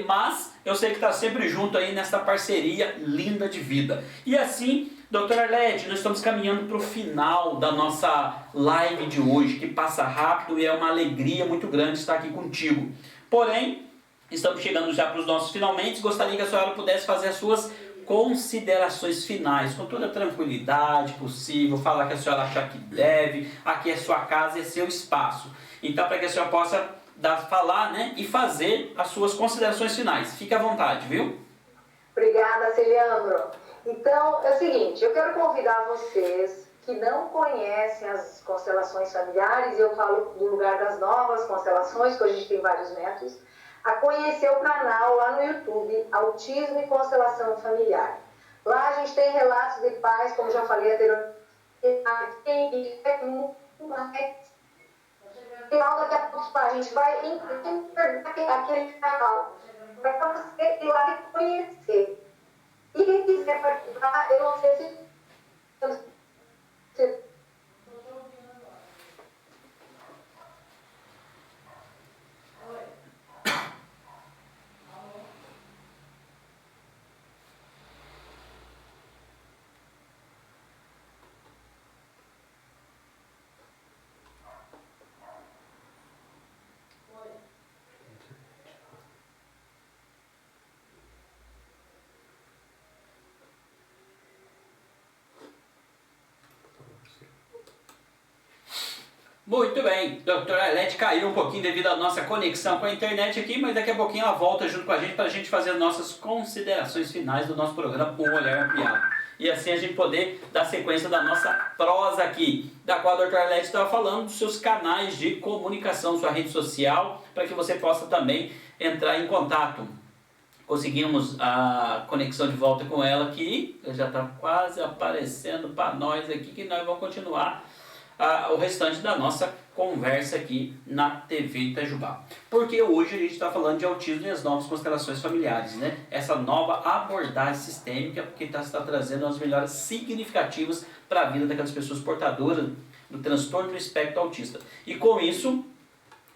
Mas eu sei que está sempre junto aí nessa parceria linda de vida. E assim, doutora Arlete, nós estamos caminhando para o final da nossa live de hoje, que passa rápido e é uma alegria muito grande estar aqui contigo. Porém, estamos chegando já para os nossos finalmente. Gostaria que a senhora pudesse fazer as suas considerações finais, com toda a tranquilidade possível, falar que a senhora achar que deve, aqui é sua casa, é seu espaço. Então, para que a senhora possa falar, né, e fazer as suas considerações finais. Fique à vontade, viu? Obrigada, Celiandro. Então, é o seguinte, eu quero convidar vocês que não conhecem as constelações familiares, e eu falo do lugar das novas constelações, que hoje a gente tem vários métodos, a conhecer o canal lá no YouTube, Autismo e Constelação Familiar. Lá a gente tem relatos de pais, como já falei anteriormente, final daqui a pouco a gente vai encontrar aquele canal para você ir lá e conhecer. E quem quiser participar, eu não sei se Muito bem, doutora Arlete caiu um pouquinho devido à nossa conexão com a internet aqui, mas daqui a pouquinho ela volta junto com a gente para a gente fazer as nossas considerações finais do nosso programa O Olhar Ampliado. E assim a gente poder dar sequência da nossa prosa aqui, da qual a doutora Arlete estava falando, dos seus canais de comunicação, sua rede social, para que você possa também entrar em contato. Conseguimos a conexão de volta com ela aqui, já está quase aparecendo para nós aqui, que nós vamos continuar o restante da nossa conversa aqui na TV Itajubá. Porque hoje a gente está falando de autismo e as novas constelações familiares, né? Essa nova abordagem sistêmica que está trazendo as melhores significativas para a vida daquelas pessoas portadoras do transtorno do espectro autista. E com isso,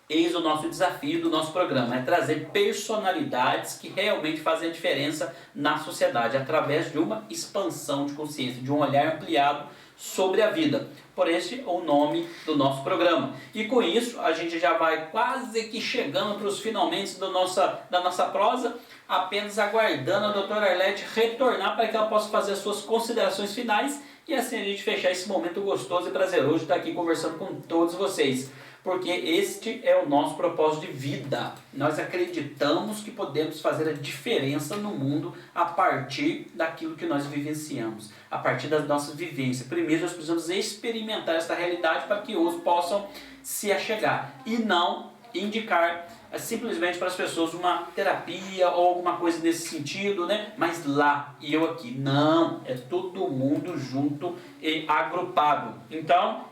eis o nosso desafio do nosso programa, é trazer personalidades que realmente fazem a diferença na sociedade, através de uma expansão de consciência, de um olhar ampliado sobre a vida. Por este é o nome do nosso programa. E com isso, a gente já vai quase que chegando para os finalmente da nossa prosa, apenas aguardando a doutora Arlete retornar para que ela possa fazer as suas considerações finais e assim a gente fechar esse momento gostoso e prazeroso de estar aqui conversando com todos vocês. Porque este é o nosso propósito de vida. Nós acreditamos que podemos fazer a diferença no mundo a partir daquilo que nós vivenciamos, a partir das nossas vivências. Primeiro nós precisamos experimentar essa realidade para que outros possam se achegar e não indicar simplesmente para as pessoas uma terapia ou alguma coisa nesse sentido, né? Mas lá e eu aqui. Não, é todo mundo junto e agrupado. Então,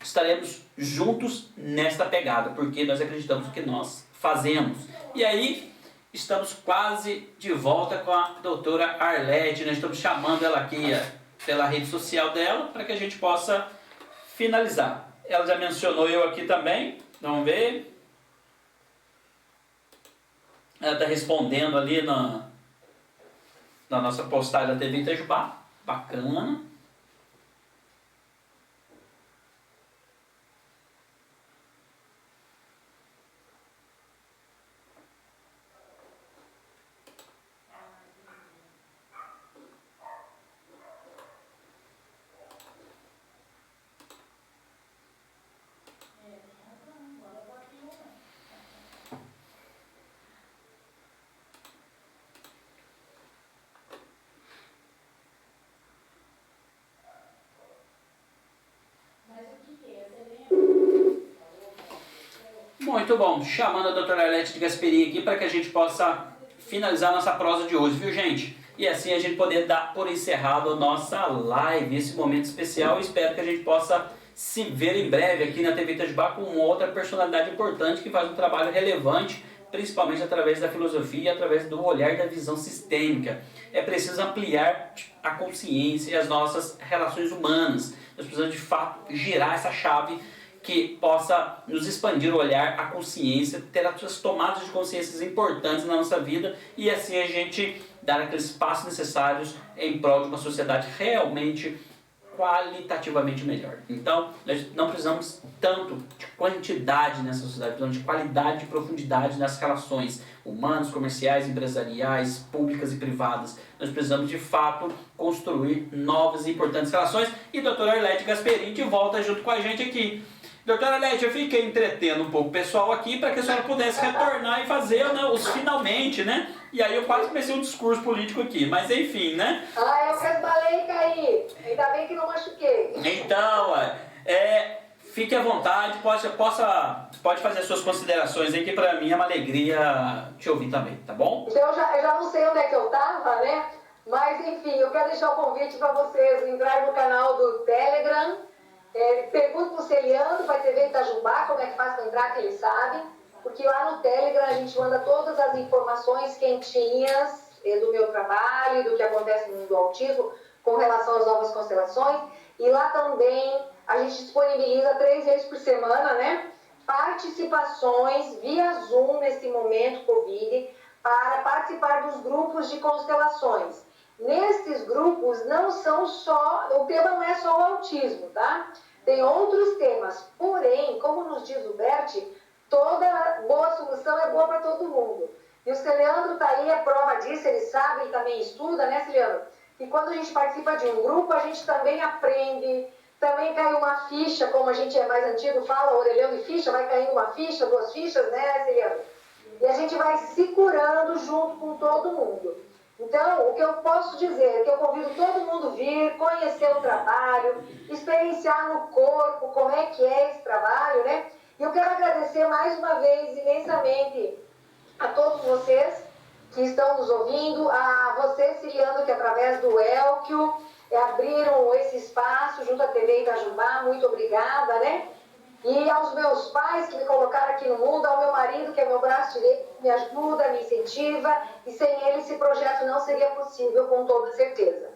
estaremos juntos nesta pegada, porque nós acreditamos no que nós fazemos. E aí, estamos quase de volta com a doutora Arlete, nós estamos chamando ela aqui pela rede social dela, para que a gente possa finalizar. Ela já mencionou eu aqui também, vamos ver. Ela está respondendo ali na nossa postagem da TV Itajubá, bacana. Muito bom, chamando a doutora Arlete de Gasperini aqui para que a gente possa finalizar a nossa prosa de hoje, viu gente? E assim a gente poder dar por encerrado a nossa live, esse momento especial. Espero que a gente possa se ver em breve aqui na TV Itajubá com outra personalidade importante que faz um trabalho relevante, principalmente através da filosofia e através do olhar da visão sistêmica. É preciso ampliar a consciência e as nossas relações humanas. Nós precisamos de fato girar essa chave que possa nos expandir o olhar, a consciência, ter as suas tomadas de consciências importantes na nossa vida e assim a gente dar aqueles passos necessários em prol de uma sociedade realmente qualitativamente melhor. Então, nós não precisamos tanto de quantidade nessa sociedade, precisamos de qualidade e profundidade nas relações humanas, comerciais, empresariais, públicas e privadas. Nós precisamos, de fato, construir novas e importantes relações. E a doutora Arlete Gasperini de volta junto com a gente aqui. Doutora Arlete, eu fiquei entretendo um pouco o pessoal aqui para que a senhora pudesse retornar e fazer, né, os finalmente, né? E aí eu quase comecei um discurso político aqui, mas enfim, né? Ah, eu resbalei e caí. Ainda bem que não machuquei. Então, fique à vontade, pode fazer as suas considerações aí, que para mim é uma alegria te ouvir também, tá bom? Então eu já não sei onde é que eu tava, né? Mas enfim, eu quero deixar o convite para vocês entrarem no canal do Telegram. Pergunta pro Celiandro, vai TV Itajubá, como é que faz para entrar, que ele sabe. Porque lá no Telegram a gente manda todas as informações quentinhas do meu trabalho, do que acontece no mundo do autismo, com relação às novas constelações. E lá também a gente disponibiliza 3 vezes por semana, né? Participações via Zoom nesse momento Covid, para participar dos grupos de constelações. Nesses grupos não são só, o tema não é só o autismo, tá? Tem outros temas, porém, como nos diz o Bert, toda boa solução é boa para todo mundo. E o Celiandro está aí, é prova disso, ele sabe, ele também estuda, né, Celiandro? E quando a gente participa de um grupo, a gente também aprende, também cai uma ficha, como a gente é mais antigo, fala orelhão de ficha, vai caindo uma ficha, 2 fichas, né, Celiandro? E a gente vai se curando junto com todo mundo. Então, o que eu posso dizer é que eu convido todo mundo a vir, conhecer o trabalho, experienciar no corpo como é que é esse trabalho, né? E eu quero agradecer mais uma vez imensamente a todos vocês que estão nos ouvindo, a você, Ciliano, que através do Elquio abriram esse espaço junto à TV Itajubá, muito obrigada, né? E aos meus pais que me colocaram aqui no mundo, ao meu marido, que é meu braço direito, me ajuda, me incentiva, e sem ele esse projeto não seria possível, com toda certeza.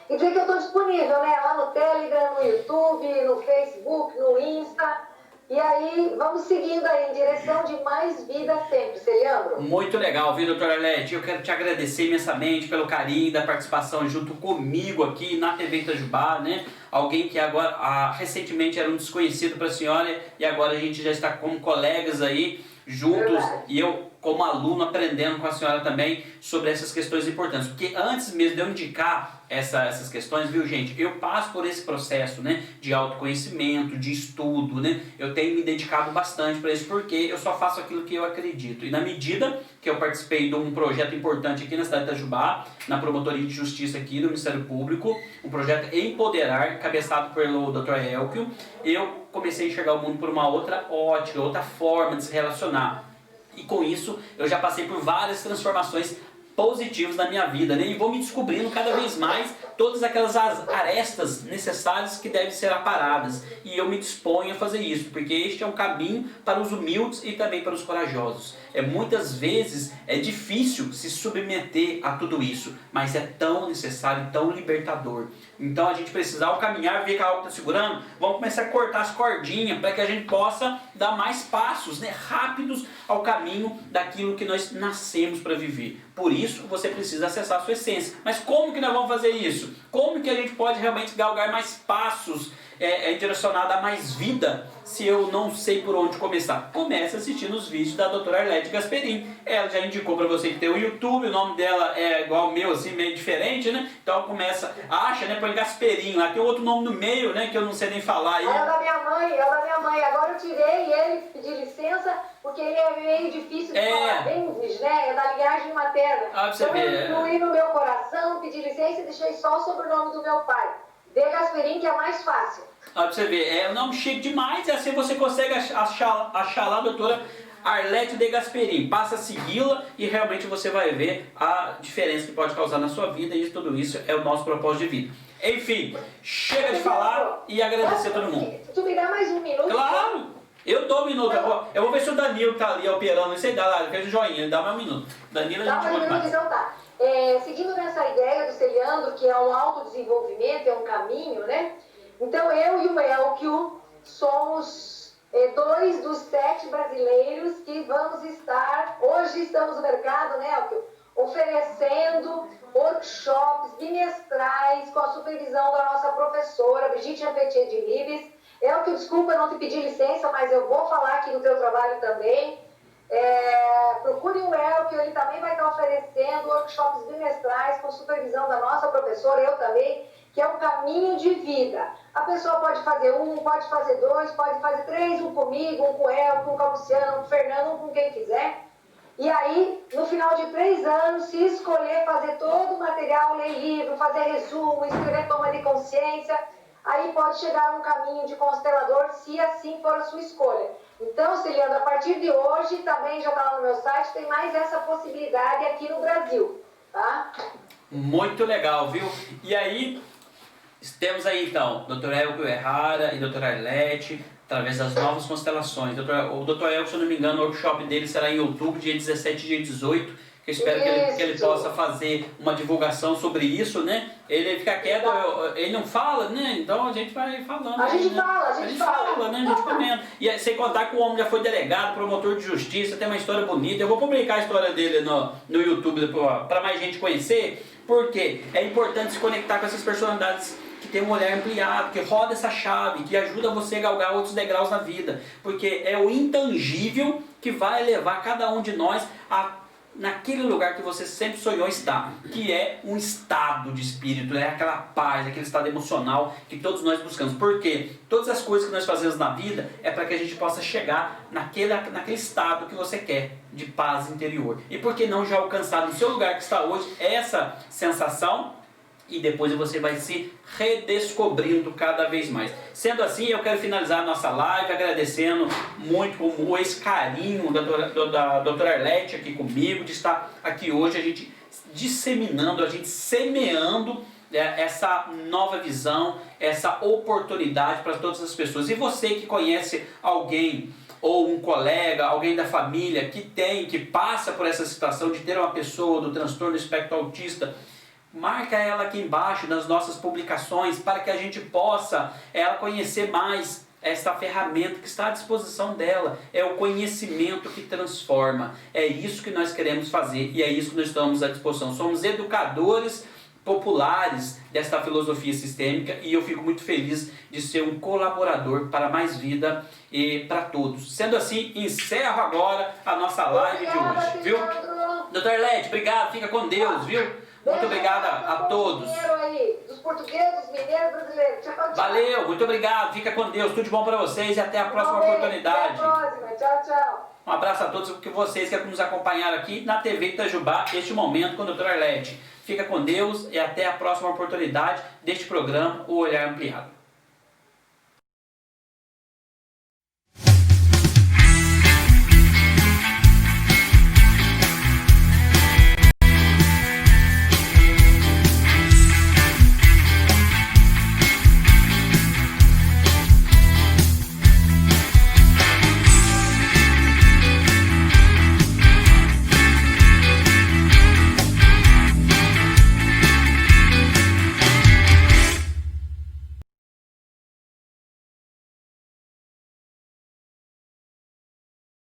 E dizer que eu estou disponível, né? Lá no Telegram, no YouTube, no Facebook, no Insta. E aí, vamos seguindo aí em direção de mais vida sempre, Celiandro. Muito legal, viu, doutora Arlete? Eu quero te agradecer imensamente pelo carinho da participação junto comigo aqui na TV Itajubá, né? Alguém que agora, recentemente era um desconhecido para a senhora e agora a gente já está como colegas aí, juntos. Verdade. E eu, como aluno, aprendendo com a senhora também sobre essas questões importantes. Porque antes mesmo de eu indicar essas questões, viu, gente, eu passo por esse processo, né, de autoconhecimento, de estudo, né, eu tenho me dedicado bastante para isso, porque eu só faço aquilo que eu acredito. E na medida que eu participei de um projeto importante aqui na cidade de Itajubá, na Promotoria de Justiça aqui do Ministério Público, um projeto Empoderar, cabeçado pelo Dr. Elquio, eu comecei a enxergar o mundo por uma outra ótica, outra forma de se relacionar. E com isso, eu já passei por várias transformações positivos na minha vida, né? E vou me descobrindo cada vez mais todas aquelas arestas necessárias que devem ser aparadas. E eu me disponho a fazer isso, porque este é um caminho para os humildes e também para os corajosos. Muitas vezes é difícil se submeter a tudo isso, mas é tão necessário, tão libertador. Então a gente precisa, ao caminhar, ver que a algo está segurando, vamos começar a cortar as cordinhas para que a gente possa dar mais passos, né, rápidos ao caminho daquilo que nós nascemos para viver. Por isso você precisa acessar a sua essência. Mas como que nós vamos fazer isso? Como que a gente pode realmente galgar mais passos direcionado a mais vida, se eu não sei por onde começar? Comece assistindo os vídeos da doutora Arlete Gasperin. Ela já indicou para você que tem o YouTube, o nome dela é igual ao meu, assim, meio diferente, né? Então acha, né, põe Gasperin lá, tem outro nome no meio, né, que eu não sei nem falar aí. É o da minha mãe, agora eu tirei ele, pedi licença, porque ele é meio difícil de falar, bem, né, é da linhagem materna. Então eu incluí no meu coração, pedi licença e deixei só o sobrenome do meu pai. De Gasperin, que é mais fácil. Pra você ver, é um nome chique demais, e assim você consegue achar lá a doutora Arlete de Gasperin. Passa a segui-la e realmente você vai ver a diferença que pode causar na sua vida, e tudo isso é o nosso propósito de vida. Enfim, chega de falar e agradecer a todo mundo. Tu me dá mais um minuto? Claro! Eu dou um minuto, eu vou ver se o Danilo que tá ali operando, não sei dá lá, ele fez o joinha, ele dá mais um minuto. Danilo, a gente conta mais. Então tá. Seguindo nessa ideia do Celiandro, que é um autodesenvolvimento, é um caminho, né? Então eu e o Elkio somos 2 dos 7 brasileiros que vamos estar, hoje estamos no mercado, né, Elkio? Oferecendo workshops bimestrais com a supervisão da nossa professora Brigitte Champetier de Libes. Elkio, desculpa não te pedir licença, mas eu vou falar aqui do teu trabalho também. Procure o Elkio, ele também vai estar oferecendo workshops bimestrais com supervisão da nossa professora, eu também, que é um caminho de vida. A pessoa pode fazer 1, pode fazer 2, pode fazer 3, um comigo, um com o Elkio, um com a Luciana, um com o Fernando, um com quem quiser. E aí, no final de 3 anos, se escolher fazer todo o material, ler livro, fazer resumo, escrever toma de consciência, aí pode chegar a um caminho de constelador, se assim for a sua escolha. Então, Celiandro, a partir de hoje, também já está lá no meu site, tem mais essa possibilidade aqui no Brasil, tá? Muito legal, viu? E aí, temos aí então, Dr. Elkio Errara e Dr. Arlete, através das novas constelações. O Dr. Elkio, se eu não me engano, o workshop dele será em outubro, dia 17 e dia 18, que eu espero que ele possa fazer uma divulgação sobre isso, né? Ele fica quieto, ele não fala, né? Então a gente vai falando. A gente fala, né? A gente comenta. E sem contar que o homem já foi delegado, promotor de justiça, tem uma história bonita. Eu vou publicar a história dele no YouTube para mais gente conhecer, porque é importante se conectar com essas personalidades que tem um olhar ampliado, que roda essa chave, que ajuda você a galgar outros degraus na vida. Porque é o intangível que vai levar cada um de nós naquele lugar que você sempre sonhou estar, que é um estado de espírito, é aquela paz, aquele estado emocional que todos nós buscamos. Porque todas as coisas que nós fazemos na vida é para que a gente possa chegar naquele estado que você quer, de paz interior. E por que não já alcançar no seu lugar que está hoje essa sensação? E depois você vai se redescobrindo cada vez mais. Sendo assim, eu quero finalizar a nossa live agradecendo muito com esse carinho da doutora Arlete aqui comigo, de estar aqui hoje, a gente disseminando, a gente semeando essa nova visão, essa oportunidade para todas as pessoas. E você que conhece alguém, ou um colega, alguém da família que passa por essa situação de ter uma pessoa do transtorno do espectro autista, marca ela aqui embaixo nas nossas publicações para que a gente possa conhecer mais essa ferramenta que está à disposição dela. É o conhecimento que transforma. É isso que nós queremos fazer e é isso que nós estamos à disposição. Somos educadores populares desta filosofia sistêmica e eu fico muito feliz de ser um colaborador para mais vida e para todos. Sendo assim, encerro agora a nossa live de hoje, viu? Doutor Arlete, obrigado, fica com Deus, viu? Muito obrigado a todos. Dos portugueses, dos mineiros, brasileiros. Tchau, tchau. Valeu, muito obrigado. Fica com Deus. Tudo de bom para vocês e até a próxima oportunidade. Até a próxima. Tchau, tchau. Um abraço a todos que vocês que nos acompanharam aqui na TV Itajubá, este momento com a doutora Arlete. Fica com Deus e até a próxima oportunidade deste programa, O Olhar Ampliado.